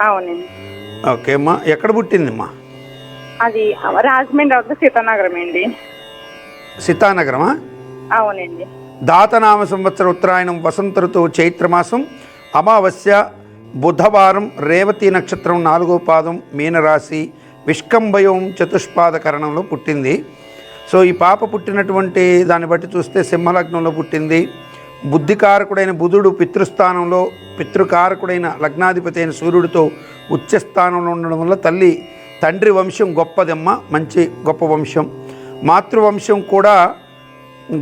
అవునండి. ఓకే అమ్మా. ఎక్కడ పుట్టిందమ్మా? అది రాజమండ్రి సీతానగరం అండి. సీతానగరమా? అవునండి. దాతనామ సంవత్సర ఉత్తరాయణం, వసంత ఋతువు చైత్రమాసం, అమావాస్య, బుధవారం, రేవతి నక్షత్రం 4వ పాదం, మీనరాశి, విష్కంభయం చతుష్పాద కరణంలో పుట్టింది. సో ఈ పాప పుట్టినటువంటి దాన్ని బట్టి చూస్తే సింహలగ్నంలో పుట్టింది. బుద్ధికారకుడైన బుధుడు పితృస్థానంలో, పితృకారకుడైన లగ్నాధిపతి అయిన సూర్యుడితో ఉచ్చస్థానంలో ఉండడం వల్ల తండ్రి వంశం గొప్పదమ్మ, మంచి గొప్ప వంశం. మాతృవంశం కూడా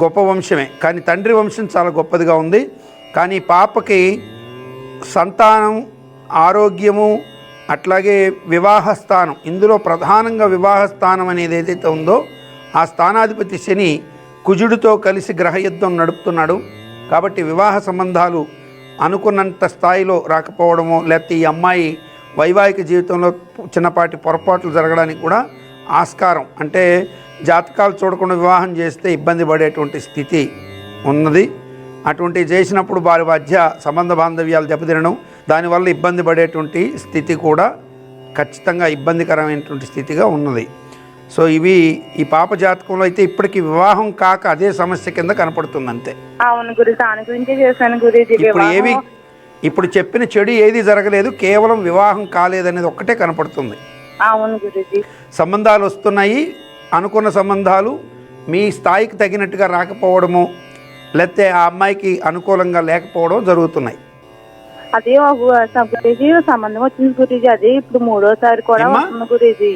గొప్ప వంశమే, కానీ తండ్రి వంశం చాలా గొప్పదిగా ఉంది. కానీ పాపకి సంతానం, ఆరోగ్యము, అట్లాగే వివాహ స్థానం, ఇందులో ప్రధానంగా వివాహ స్థానం అనేది ఏదైతే ఉందో ఆ స్థానాధిపతి శని కుజుడితో కలిసి గ్రహయుద్ధం నడుపుతున్నాడు. కాబట్టి వివాహ సంబంధాలు అనుకున్నంత స్థాయిలో రాకపోవడమో, లేకపోతే ఈ అమ్మాయి వైవాహిక జీవితంలో చిన్నపాటి పొరపాట్లు జరగడానికి కూడా ఆస్కారం, అంటే జాతకాలు చూడకుండా వివాహం చేస్తే ఇబ్బంది పడేటువంటి స్థితి ఉన్నది. అటువంటి చేసినప్పుడు వారి మధ్య సంబంధ బాంధవ్యాలు దెబ్బతినడం, దానివల్ల ఇబ్బంది పడేటువంటి స్థితి కూడా ఖచ్చితంగా ఇబ్బందికరమైనటువంటి స్థితిగా ఉన్నది. సో ఇవి ఈ పాప జాతకంలో అయితే ఇప్పటికి వివాహం కాక అదే సమస్య కింద కనపడుతుంది అంతే. అవును గురు, దాని గురించి చేశాను గురుజీ. ఇప్పుడు చెప్పిన చెడు ఏది జరగలేదు, కేవలం వివాహం కాలేదనేది ఒక్కటే కనపడుతుంది. అవును గురుజీ. సంబంధాలు వస్తున్నాయి, అనుకున్న సంబంధాలు మీ స్థాయికి తగినట్టుగా రాకపోవడము, లేకపోతే ఆ అమ్మాయికి అనుకూలంగా లేకపోవడం జరుగుతున్నాయి. అదే గురుజీ సంబంధం వచ్చింది గురుజీ. అదే ఇప్పుడు 3వసారి కూడా వస్తుంది గురుజీ.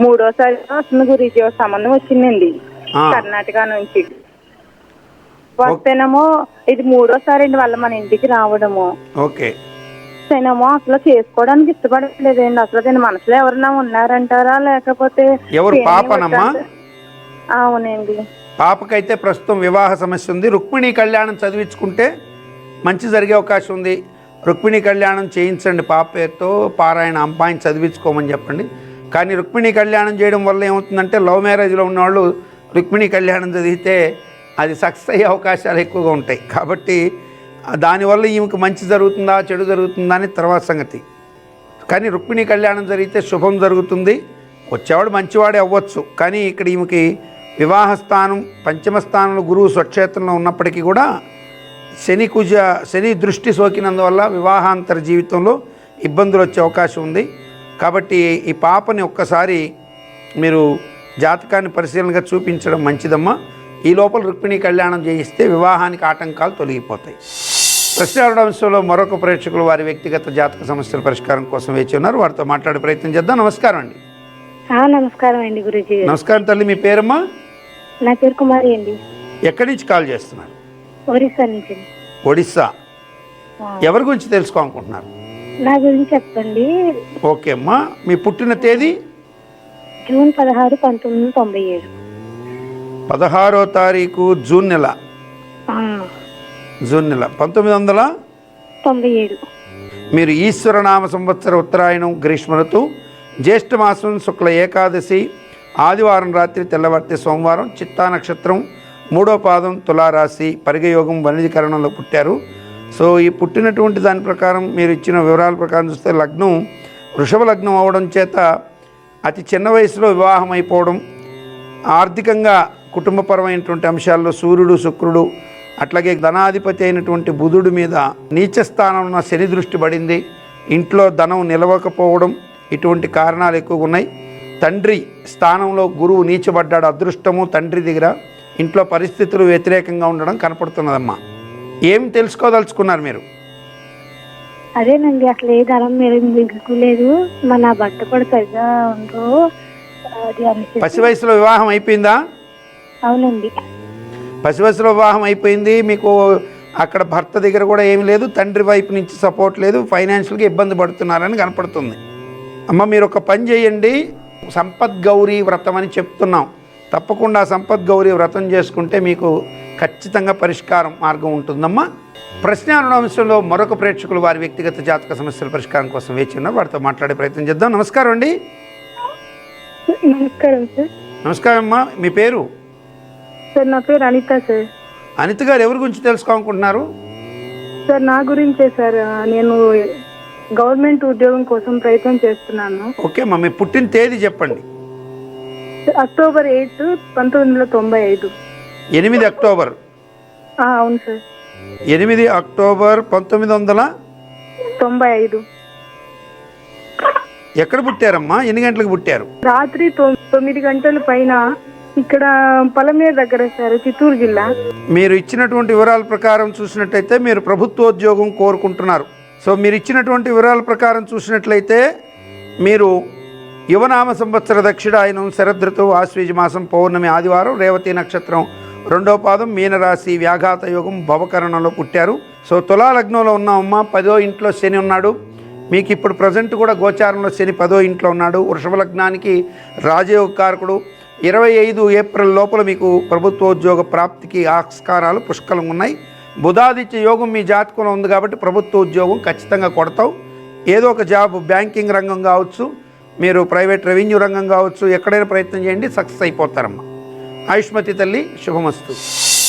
3వసారి వస్తుంది గురుజీ. సంబంధం వచ్చిందండి కర్ణాటక నుంచి. వస్తేనేమో ఇది 3వసారి అండి వాళ్ళ మన ఇంటికి రావడము. ఓకే. ఏమో అసలు చేసుకోవడానికి ఇష్టపడలేదండి. అసలు దీని మనసులో ఎవరైనా ఉన్నారంటారా, లేకపోతే ఎవరు? పాపనమ్మా? అవునండి. పాపకైతే ప్రస్తుతం వివాహ సమస్య ఉంది. రుక్మిణీ కళ్యాణం చదివించుకుంటే మంచి జరిగే అవకాశం ఉంది. రుక్మిణీ కళ్యాణం చేయించండి, పాప పేరుతో పారాయణ అమ్మాయిని చదివించుకోమని చెప్పండి. కానీ రుక్మిణీ కళ్యాణం చేయడం వల్ల ఏమవుతుందంటే లవ్ మ్యారేజ్లో ఉన్నవాళ్ళు రుక్మిణీ కళ్యాణం చదివితే అది సక్సెస్ అయ్యే అవకాశాలు ఎక్కువగా ఉంటాయి. కాబట్టి దానివల్ల ఈమెకు మంచి జరుగుతుందా చెడు జరుగుతుందా అని తర్వాత సంగతి. కానీ రుక్మిణీ కళ్యాణం జరిగితే శుభం జరుగుతుంది. వచ్చేవాడు మంచివాడే అవ్వచ్చు, కానీ ఇక్కడ ఈమెకి వివాహ స్థానం పంచమ స్థానంలో గురువు స్వక్షేత్రంలో ఉన్నప్పటికీ కూడా శని దృష్టి సోకినందువల్ల వివాహాంతర జీవితంలో ఇబ్బందులు వచ్చే అవకాశం ఉంది. కాబట్టి ఈ పాపని ఒక్కసారి మీరు జాతకాన్ని పరిశీలనగా చూపించడం మంచిదమ్మా. ఈ లోపల రుక్మిణీ కళ్యాణం చేయిస్తే వివాహానికి ఆటంకాలు తొలగిపోతాయి. ప్రశ్నాంశంలో మరొక ప్రేక్షకులు వారి వ్యక్తిగత జాతక సమస్యల పరిష్కారం కోసం వేచి ఉన్నారు. వారితో మాట్లాడే ప్రయత్నం చేద్దాం. నమస్కారం అండి. నమస్కారం అండి గురుజీ. నమస్కారం తల్లి. మీ పేరమ్మా? నా పేరు కుమారి అండి. ఎక్కడి నుంచి కాల్ చేస్తున్నారు? ఒరిస్సా నుంచి. ఒడిస్సా. ఎవరి గురించి తెలుసుకోవాలనుకుంటున్నారు? నా గురించి చెప్పండి. ఓకే అమ్మా, మీ పుట్టిన తేదీ? జూన్ 16, 1997. 16వ తారీఖు జూన్ నెల. 1997. మీరు ఈశ్వరనామ సంవత్సర ఉత్తరాయణం గ్రీష్మ ఋతువు జ్యేష్ఠ మాసం శుక్ల ఏకాదశి ఆదివారం రాత్రి తెల్లవారితే సోమవారం చిత్తా నక్షత్రం 3వ పాదం తులారాశి పరిగయోగం వనిజీకరణంలో పుట్టారు. సో ఈ పుట్టినటువంటి దాని ప్రకారం మీరు ఇచ్చిన వివరాల ప్రకారం చూస్తే లగ్నం వృషభ లగ్నం అవడం చేత అతి చిన్న వయసులో వివాహం అయిపోవడం, ఆర్థికంగా కుటుంబపరమైనటువంటి అంశాల్లో సూర్యుడు శుక్రుడు అట్లాగే ధనాధిపతి అయినటువంటి బుధుడి మీద నీచ స్థానం ఉన్న శని దృష్టి పడింది, ఇంట్లో ధనం నిలవకపోవడం, ఇటువంటి కారణాలు ఎక్కువగా ఉన్నాయి. తండ్రి స్థానంలో గురువు నీచబడ్డాడు, అదృష్టము తండ్రి దగ్గర, ఇంట్లో పరిస్థితులు వ్యతిరేకంగా ఉండడం కనపడుతున్నదమ్మా. ఏం తెలుసుకోదలుచుకున్నారు మీరు? అదేనండి, అసలు ఏ ధనం మీరు మిగులుకోలేదు, మన బట్ట కూడా సరిగా ఉండదు. పసి వయసులో వివాహం అయిపోయిందా? అవునండి, పసి వయసులో వివాహం అయిపోయింది. మీకు అక్కడ భర్త దగ్గర కూడా ఏమీ లేదు, తండ్రి వైపు నుంచి సపోర్ట్ లేదు, ఫైనాన్షియల్గా ఇబ్బంది పడుతున్నారని కనపడుతుంది. అమ్మ మీరు ఒక పని చేయండి, సంపద్గౌరీ వ్రతం అని చెప్తున్నాం, తప్పకుండా సంపద్గౌరీ వ్రతం చేసుకుంటే మీకు ఖచ్చితంగా పరిష్కారం మార్గం ఉంటుందమ్మా. ప్రశ్నావరణ అంశంలో మరొక ప్రేక్షకులు వారి వ్యక్తిగత జాతక సమస్యల పరిష్కారం కోసం వేచి ఉన్నారు, వారితో మాట్లాడే ప్రయత్నం చేద్దాం. నమస్కారం అండి. నమస్కారం సార్. నమస్కారం అమ్మా, మీ పేరు? సార్ నా పేరు అనిత సార్. అనిత గారు ఎవరి గురించి తెలుసుకోవాలనుకుంటున్నారు? సార్ నా గురించే సార్, నేను గవర్నమెంట్ ఉద్యోగం కోసం ప్రయత్నం చేస్తున్నాను. ఓకే అమ్మా, మీ పుట్టిన తేదీ చెప్పండి. అక్టోబర్ 8, 1995. 8 అక్టోబర్. అవును సార్. 8 అక్టోబర్ 1995. ఎక్కడ పుట్టారమ్మా? ఎన్ని గంటలకు పుట్టారు? రాత్రి 9 గంటల పైన, ఇక్కడ పలమేరు దగ్గర సార్, చిత్తూరు జిల్లా. మీరు ఇచ్చినటువంటి వివరాల ప్రకారం చూసినట్లయితే మీరు ప్రభుత్వోద్యోగం కోరుకుంటున్నారు. సో మీరు ఇచ్చినటువంటి వివరాల ప్రకారం చూసినట్లయితే మీరు యువనామ సంవత్సర దక్షిణాయనం శరదృతువు ఆశ్వీజ మాసం పౌర్ణమి ఆదివారం రేవతి నక్షత్రం 2వ పాదం మీనరాశి వ్యాఘాత యోగం భవకరణంలో పుట్టారు. సో తులా లగ్నంలో ఉన్నామమ్మా, 10వ ఇంట్లో శని ఉన్నాడు. మీకు ఇప్పుడు ప్రజెంట్ కూడా గోచారంలో శని 10వ ఇంట్లో ఉన్నాడు. వృషభ లగ్నానికి రాజయోగ కారకుడు. 25 ఏప్రిల్ లోపల మీకు ప్రభుత్వోద్యోగ ప్రాప్తికి ఆస్కారాలు పుష్కలంగా ఉన్నాయి. బుధాదిత్య యోగం మీ జాతకంలో ఉంది కాబట్టి ప్రభుత్వ ఉద్యోగం ఖచ్చితంగా కొడతావు. ఏదో ఒక జాబ్, బ్యాంకింగ్ రంగం కావచ్చు, మీరు ప్రైవేట్ రెవెన్యూ రంగం కావచ్చు, ఎక్కడైనా ప్రయత్నం చేయండి, సక్సెస్ అయిపోతారమ్మా. ఆయుష్మతి తల్లి, శుభమస్తు.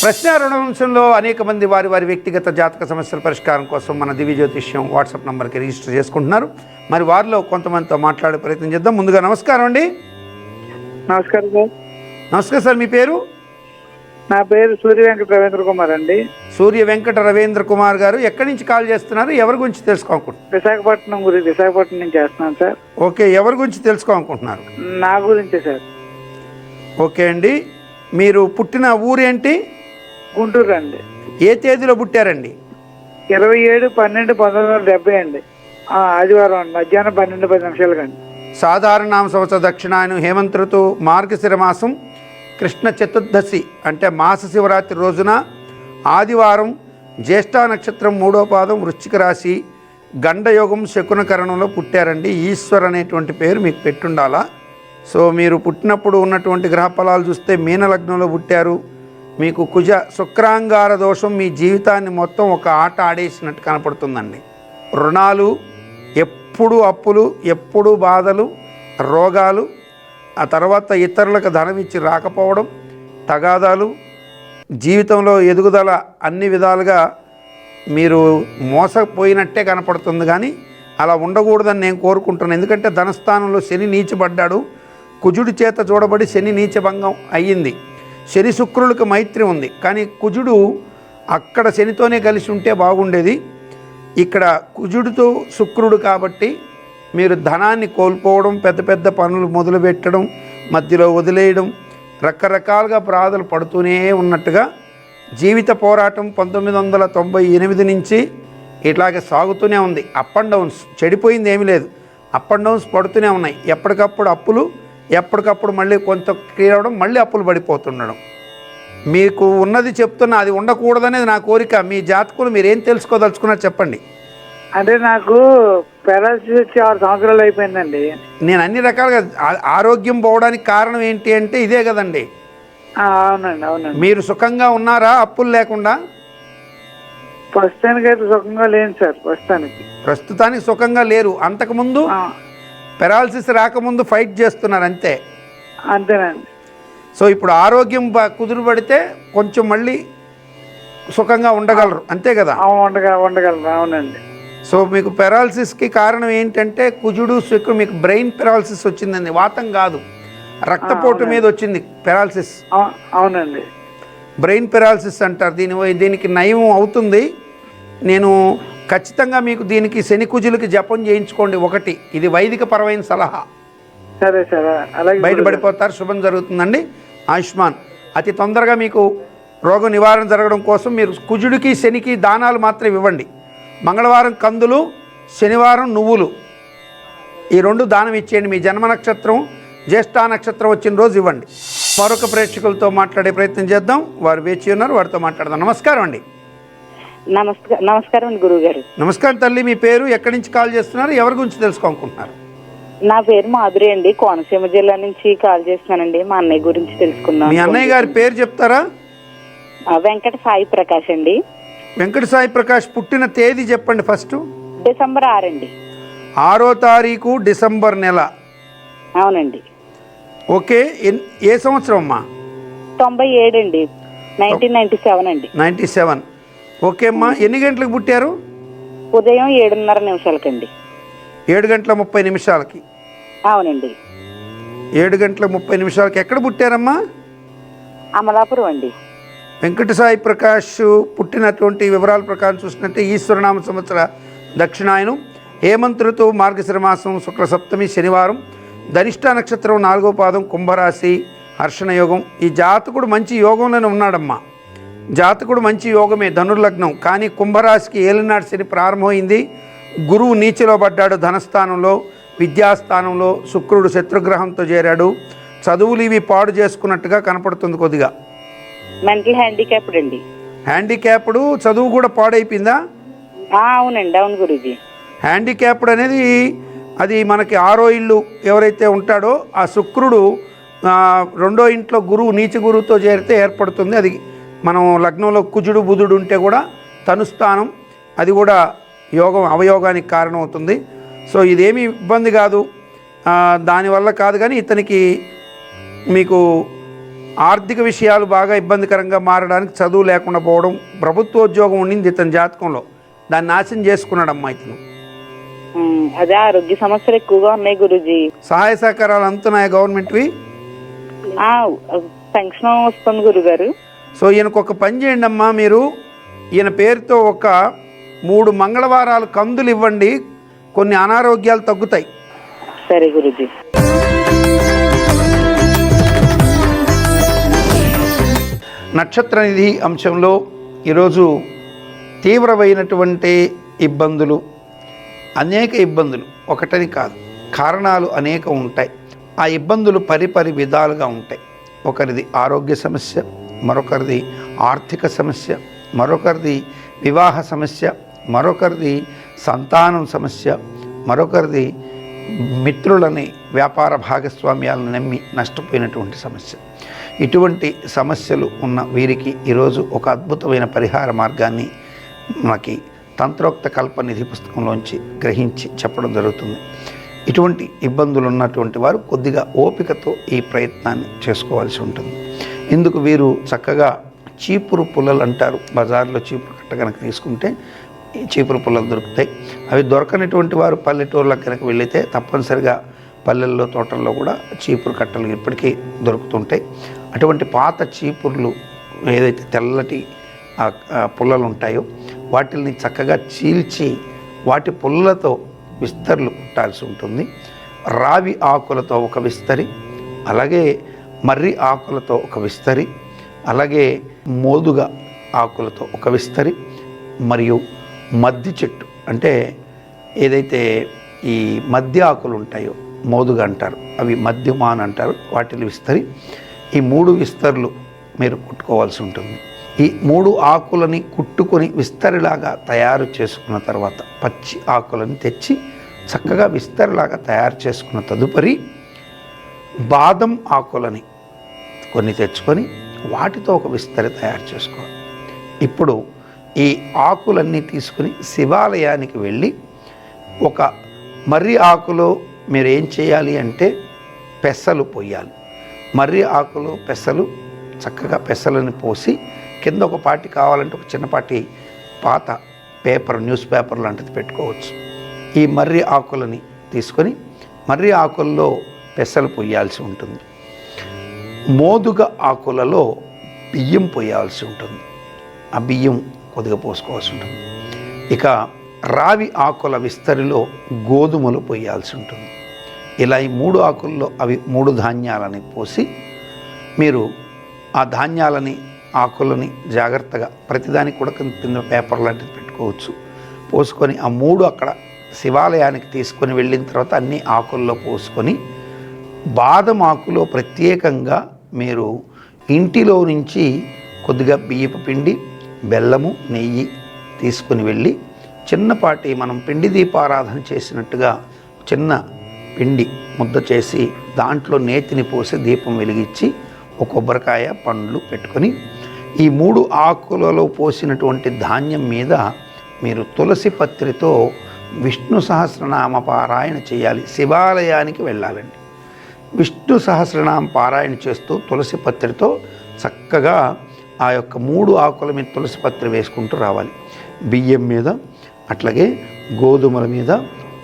ప్రశ్నావరణ అంశంలో అనేక మంది వారి వారి వ్యక్తిగత జాతక సమస్యల పరిష్కారం కోసం మన దివ్య జ్యోతిష్యం వాట్సాప్ నంబర్కి రిజిస్టర్ చేసుకుంటున్నారు. మరి వారిలో కొంతమందితో మాట్లాడే ప్రయత్నం చేద్దాం. ముందుగా నమస్కారం అండి. నమస్కారం సార్. నమస్కారం సార్, మీ పేరు? నా పేరు సూర్య వెంకట రవీంద్ర కుమార్ అండి. సూర్య వెంకట రవీంద్ర కుమార్ గారు ఎక్కడి నుంచి కాల్ చేస్తున్నారు? ఎవరి గురించి తెలుసుకోవాలనుకుంటున్నారు? విశాఖపట్నం నుంచి చేస్తున్నాను సార్. ఓకే, ఎవరి గురించి తెలుసుకోవాలనుకుంటున్నారు? నా గురించే సార్. ఓకే అండి, మీరు పుట్టిన ఊరేంటి? గుంటూరు అండి. ఏ తేదీలో పుట్టారండి? 27/12/1970 అండి. ఆదివారం అండి, మధ్యాహ్నం 12:10 అండి. సాధారణ నామ సంవత్సర దక్షిణాయనం హేమంత ఋతువు మార్గశిర మాసం కృష్ణ చతుర్దశి అంటే మాస శివరాత్రి రోజున ఆదివారం జ్యేష్ఠ నక్షత్రం 3వ పాదం వృశ్చిక రాశి గండయోగం శకునకరణంలో పుట్టారండి. ఈశ్వర్ అనేటువంటి పేరు మీకు పెట్టుండాలా. సో మీరు పుట్టినప్పుడు ఉన్నటువంటి గ్రహ ఫలాలు చూస్తే మీన లగ్నంలో పుట్టారు. మీకు కుజ శుక్రాంగార దోషం మీ జీవితాన్ని మొత్తం ఒక ఆట ఆడేసినట్టు కనపడుతుందండి. రుణాలు, ఎప్పుడు అప్పులు, ఎప్పుడు బాధలు, రోగాలు, ఆ తర్వాత ఇతరులకు ధనం ఇచ్చి రాకపోవడం, తగాదాలు, జీవితంలో ఎదుగుదల అన్ని విధాలుగా మీరు మోసపోయినట్టే కనపడుతుంది. కానీ అలా ఉండకూడదని నేను కోరుకుంటున్నాను. ఎందుకంటే ధనస్థానంలో శని నీచబడ్డాడు, కుజుడి చేత చూడబడి శని నీచభంగం అయ్యింది. శని శుక్రులకు మైత్రి ఉంది, కానీ కుజుడు అక్కడ శనితోనే కలిసి ఉంటే బాగుండేది. ఇక్కడ కుజుడితో శుక్రుడు కాబట్టి మీరు ధనాన్ని కోల్పోవడం, పెద్ద పెద్ద పనులు మొదలుపెట్టడం, మధ్యలో వదిలేయడం, రకరకాలుగా బాధలు పడుతూనే ఉన్నట్టుగా జీవిత పోరాటం 1998 నుంచి ఇట్లాగే సాగుతూనే ఉంది. అప్ అండ్ డౌన్స్, చెడిపోయింది ఏమీ లేదు, అప్ అండ్ డౌన్స్ పడుతూనే ఉన్నాయి. ఎప్పటికప్పుడు అప్పులు, ఎప్పటికప్పుడు మళ్ళీ కొంత క్లియర్ అవ్వడం, మళ్ళీ అప్పులు పడిపోతుండడం. మీకు ఉన్నది చెప్తున్నా, అది ఉండకూడదనేది నా కోరిక. మీ జాతకులు మీరేం తెలుసుకోదలుచుకున్నారు చెప్పండి. అంటే నాకు పారాలసిస్ వచ్చి 6 సంవత్సరాలు అయిపోయిందండి. నేను అన్ని రకాలుగా ఆరోగ్యం పోవడానికి కారణం ఏంటి అంటే ఇదే కదండి. అవునండి. మీరు సుఖంగా ఉన్నారా అప్పులు లేకుండా? ప్రస్తుతానికి అయితే సుఖంగా లేను సార్. ప్రస్తుతానికి సుఖంగా లేరు. అంతకుముందు పెరాలసిస్ రాకముందు ఫైట్ చేస్తున్నారు అంతే. అంతేనండి. సో ఇప్పుడు ఆరోగ్యం కుదురుపడితే కొంచెం మళ్ళీ సుఖంగా ఉండగలరు అంతే కదా? ఉండగలరు. అవునండి. సో మీకు పెరాలసిస్కి కారణం ఏంటంటే కుజుడు శుక్రుడు. మీకు బ్రెయిన్ పెరాలసిస్ వచ్చిందండి, వాతం కాదు, రక్తపోటు మీద వచ్చింది పెరాలసిస్. అవునండి. బ్రెయిన్ పెరాలసిస్ అంటారు దీనికి నయం అవుతుంది. నేను ఖచ్చితంగా మీకు దీనికి శని కుజులకి జపం చేయించుకోండి. ఒకటి, ఇది వైదిక పరమైన సలహా. సరే సార్, అలాగే బయటపడిపోతారు, శుభం జరుగుతుందండి. ఆయుష్మాన్. అతి తొందరగా మీకు రోగ నివారణ జరగడం కోసం మీరు కుజుడికి శనికి దానాలు మాత్రం ఇవ్వండి. మంగళవారం కందులు, శనివారం నువ్వులు, ఈ 2 దానం ఇచ్చేయండి. మీ జన్మ నక్షత్రం జ్యేష్ఠ నక్షత్రం వచ్చిన రోజు ఇవ్వండి. మరొక ప్రేక్షకులతో మాట్లాడే ప్రయత్నం చేద్దాం. వారు వేచి ఉన్నారు, వారితో మాట్లాడదాం. నమస్కారం అండి. నమస్కారం అండి గురువుగారు. నమస్కారం తల్లి. మీ పేరు, ఎక్కడి నుంచి కాల్ చేస్తున్నారు, ఎవరి గురించి తెలుసుకోనుకుంటున్నారు? నా పేరు మాధురి అండి, కోనసీమ జిల్లా నుంచి కాల్ చేస్తున్నానండి. మా అన్నయ్య గురించి తెలుసుకున్నాను. మీ అన్నయ్య గారి పేరు చెప్తారా? వెంకట సాయి ప్రకాష్ అండి. వెంకట సాయి ప్రకాష్ పుట్టిన తేదీ చెప్పండి ఫస్ట్. డిసెంబర్ 6 అండి. 6వ తారీఖు డిసెంబర్ నెల. అవునండి. ఓకే. ఏ సంవత్సరం అమ్మా? 97 అండి. 1997 అండి. 97. ఓకే అమ్మా. ఎన్ని గంటలకు పుట్టారు? ఉదయం 7:30 7:30 అవునండి. 7:30 ఎక్కడ పుట్టారమ్మా? అమలాపురం అండి. వెంకట సాయి ప్రకాష్ పుట్టినటువంటి వివరాల ప్రకారం చూసినట్టే ఈశ్వరనామ సంవత్సర దక్షిణాయనం, హేమంత్ ఋతువు, మార్గశిర మాసం, శుక్ల సప్తమి, శనివారం, ధనిష్ట నక్షత్రం, 4వ పాదం, కుంభరాశి, హర్షణ యోగం. ఈ జాతకుడు మంచి యోగంలోనే ఉన్నాడమ్మా. జాతకుడు మంచి యోగమే, ధనుర్లగ్నం. కానీ కుంభరాశికి ఏలినాటి శని ప్రారంభమైంది. గురువు నీచలో పడ్డాడు ధనస్థానంలో, విద్యాస్థానంలో. శుక్రుడు శత్రుగ్రహంతో చేరాడు. చదువులు ఇవి పాడు చేసుకున్నట్టుగా కనపడుతుంది కొద్దిగా. మెంటల్ హ్యాండిక్యాప్డ్ అండి. హ్యాండిక్యాప్డ్, చదువు కూడా పాడైపోయిందా? అవునండి. అవును గురూజీ. హ్యాండిక్యాప్డ్ అనేది అది మనకి 6వ ఇల్లు ఎవరైతే ఉంటాడో ఆ శుక్రుడు 2వ ఇంట్లో గురువు నీచ గురువుతో చేరితే ఏర్పడుతుంది. అది మనం లగ్నంలో కుజుడు బుధుడు ఉంటే కూడా తనుస్థానం, అది కూడా యోగం అవయోగానికి కారణమవుతుంది. సో ఇదేమీ ఇబ్బంది కాదు, దానివల్ల కాదు. కానీ ఇతనికి మీకు ఆర్థిక విషయాలు బాగా ఇబ్బందికరంగా మారడానికి చదువు లేకుండా పోవడం, ప్రభుత్వోద్యోగం ఉండింది ఇతని జాతకంలో, దాన్ని నాశనం చేసుకున్నాడమ్మా ఇతను. అదే ఆరోగ్య సమస్యలు ఎక్కువగా ఉన్నాయి గురూజీ. సహాయ సహకారాలు అందుతున్నాయి గవర్నమెంట్వి? పెన్షన్ వస్తుంది గురుగారు. సో ఈయనకు ఒక పని చేయండి అమ్మా, మీరు ఈయన పేరుతో ఒక 3 మంగళవారాలు కందులు ఇవ్వండి, కొన్ని అనారోగ్యాలు తగ్గుతాయి. సరే గురూజీ. నక్షత్ర నిధి అంశంలో ఈరోజు తీవ్రమైనటువంటి ఇబ్బందులు, అనేక ఇబ్బందులు, ఒకటని కాదు, కారణాలు అనేక ఉంటాయి. ఆ ఇబ్బందులు పరిపరి విధాలుగా ఉంటాయి. ఒకరిది ఆరోగ్య సమస్య, మరొకరిది ఆర్థిక సమస్య, మరొకరిది వివాహ సమస్య, మరొకరిది సంతానం సమస్య, మరొకరిది మిత్రులని వ్యాపార భాగస్వామ్యాలను నమ్మి నష్టపోయినటువంటి సమస్య. ఇటువంటి సమస్యలు ఉన్న వీరికి ఈరోజు ఒక అద్భుతమైన పరిహార మార్గాన్ని మనకి తంత్రోక్త కల్పనిధి పుస్తకంలోంచి గ్రహించి చెప్పడం జరుగుతుంది. ఇటువంటి ఇబ్బందులు ఉన్నటువంటి వారు కొద్దిగా ఓపికతో ఈ ప్రయత్నాన్ని చేసుకోవాల్సి ఉంటుంది. ఇందుకు వీరు చక్కగా చీపురు పుల్లలు అంటారు, బజార్లో చీపురు కట్ట కనుక తీసుకుంటే చీపురు పుల్లలు దొరుకుతాయి. అవి దొరకనటువంటి వారు పల్లెటూర్లకు కనుక వెళితే తప్పనిసరిగా పల్లెల్లో తోటల్లో కూడా చీపురు కట్టలు ఇప్పటికీ దొరుకుతుంటాయి. అటువంటి పాత చీపుర్లు ఏదైతే తెల్లటి పుల్లలు ఉంటాయో వాటిని చక్కగా చీల్చి వాటి పుల్లలతో విస్తర్లు కుట్టాల్సి ఉంటుంది. రావి ఆకులతో ఒక విస్తరి, అలాగే మర్రి ఆకులతో ఒక విస్తరి, అలాగే మోదుగ ఆకులతో ఒక విస్తరి, మరియు మద్ది చెట్టు అంటే ఏదైతే ఈ మద్ది ఆకులు ఉంటాయో మోదుగ అంటారు, అవి మద్యమాన్ అంటారు, వాటిని విస్తరి, ఈ 3 విస్తర్లు మీరు కుట్టుకోవాల్సి ఉంటుంది. ఈ 3 ఆకులని కుట్టుకొని విస్తరిలాగా తయారు చేసుకున్న తర్వాత పచ్చి ఆకులను తెచ్చి చక్కగా విస్తరిలాగా తయారు చేసుకున్న తదుపరి బాదం ఆకులని కొన్ని తెచ్చుకొని వాటితో ఒక విస్తరి తయారు చేసుకోవాలి. ఇప్పుడు ఈ ఆకులన్నీ తీసుకుని శివాలయానికి వెళ్ళి ఒక మర్రి ఆకులో మీరు ఏం చేయాలి అంటే పెసలు పోయాలి. మర్రి ఆకులో పెసలు చక్కగా పెసలను పోసి కింద ఒక పాటి కావాలంటే ఒక చిన్నపాటి పాత పేపర్ న్యూస్ పేపర్ లాంటిది పెట్టుకోవచ్చు. ఈ మర్రి ఆకులని తీసుకొని మర్రి ఆకుల్లో పెసలు పొయ్యాల్సి ఉంటుంది. మోదుగ ఆకులలో బియ్యం పొయ్యాల్సి ఉంటుంది. ఆ బియ్యం కొద్దిగా పోసుకోవాల్సి ఉంటుంది. ఇక రావి ఆకుల విస్తరిలో గోధుమలు పొయ్యాల్సి ఉంటుంది. ఇలా ఈ 3 ఆకుల్లో అవి 3 ధాన్యాలని పోసి మీరు ఆ ధాన్యాలని ఆకులని జాగ్రత్తగా ప్రతిదానికి కూడా కింద పేపర్ లాంటిది పెట్టుకోవచ్చు. పోసుకొని ఆ 3 అక్కడ శివాలయానికి తీసుకొని వెళ్ళిన తర్వాత అన్ని ఆకుల్లో పోసుకొని బాదం ఆకులో ప్రత్యేకంగా మీరు ఇంటిలో నుంచి కొద్దిగా బియ్యపు పిండి, బెల్లము, నెయ్యి తీసుకుని వెళ్ళి చిన్నపాటి మనం పిండి దీపారాధన చేసినట్టుగా చిన్న పిండి ముద్ద చేసి దాంట్లో నేతిని పోసి దీపం వెలిగించి ఒక కొబ్బరికాయ, పండ్లు పెట్టుకొని ఈ 3 ఆకులలో పోసినటువంటి ధాన్యం మీద మీరు తులసి పత్రితో విష్ణు సహస్రనామ పారాయణ చేయాలి. శివాలయానికి వెళ్ళాలండి. విష్ణు సహస్రనామ పారాయణ చేస్తూ తులసి పత్రితో చక్కగా ఆ యొక్క 3 ఆకుల మీద తులసి పత్రి వేసుకుంటూ రావాలి. బియ్యం మీద, అట్లాగే గోధుమల మీద,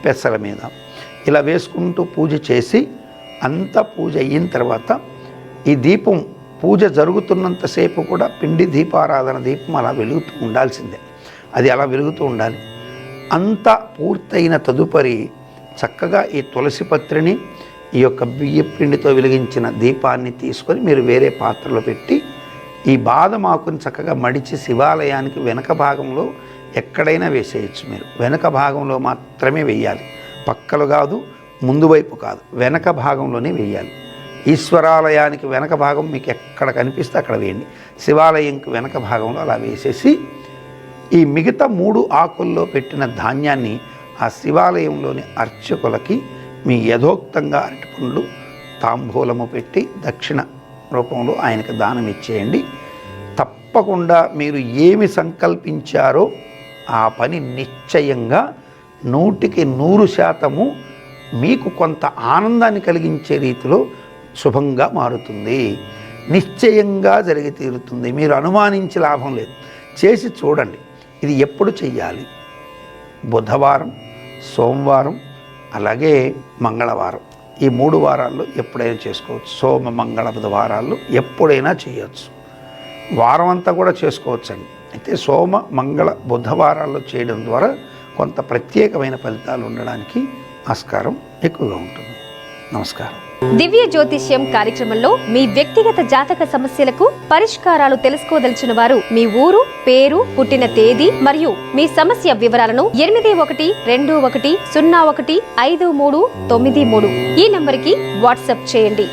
పెసల మీద ఇలా వేసుకుంటూ పూజ చేసి అంతా పూజ అయిన తర్వాత ఈ దీపం పూజ జరుగుతున్నంతసేపు కూడా పిండి దీపారాధన దీపం అలా వెలుగుతూ ఉండాల్సిందే. అది అలా వెలుగుతూ ఉండాలి. అంతా పూర్తయిన తదుపరి చక్కగా ఈ తులసి పత్రిని ఈ యొక్క బియ్య పిండితో వెలిగించిన దీపాన్ని తీసుకొని మీరు వేరే పాత్రలో పెట్టి ఈ బాదం ఆకుని చక్కగా మడిచి శివాలయానికి వెనక భాగంలో ఎక్కడైనా వేసేయచ్చు. మీరు వెనక భాగంలో మాత్రమే వేయాలి. పక్కలు కాదు, ముందు వైపు కాదు, వెనక భాగంలోనే వేయాలి. ఈశ్వరాలయానికి వెనక భాగం మీకు ఎక్కడ కనిపిస్తే అక్కడ వేయండి. శివాలయంకి వెనక భాగంలో అలా వేసేసి ఈ మిగతా 3 ఆకుల్లో పెట్టిన ధాన్యాన్ని ఆ శివాలయంలోని అర్చకులకి మీ యథోక్తంగా అరటిపండ్లు తాంబూలము పెట్టి దక్షిణ రూపంలో ఆయనకు దానం ఇచ్చేయండి. తప్పకుండా మీరు ఏమి సంకల్పించారో ఆ పని నిశ్చయంగా 100% మీకు కొంత ఆనందాన్ని కలిగించే రీతిలో శుభంగా మారుతుంది. నిశ్చయంగా జరిగి తీరుతుంది. మీరు అనుమానించే లాభం లేదు. చేసి చూడండి. ఇది ఎప్పుడు చెయ్యాలి? బుధవారం, సోమవారం, అలాగే మంగళవారం. ఈ 3 వారాల్లో ఎప్పుడైనా చేసుకోవచ్చు. సోమ, మంగళ, బుధవారాల్లో ఎప్పుడైనా చేయవచ్చు. వారం అంతా కూడా చేసుకోవచ్చండి. అయితే సోమ, మంగళ, బుధవారాల్లో చేయడం ద్వారా కొంత ప్రత్యేకమైన ఫలితాలు ఉండడానికి ఆస్కారం ఎక్కువగా ఉంటుంది. నమస్కారం. దివ్య జ్యోతిష్యం కార్యక్రమంలో మీ వ్యక్తిగత జాతక సమస్యలకు పరిష్కారాలు తెలుసుకోదలిచిన వారు మీ ఊరు, పేరు, పుట్టిన తేదీ మరియు మీ సమస్య వివరాలను 8121015393 ఈ నంబర్కి వాట్సాప్ చేయండి.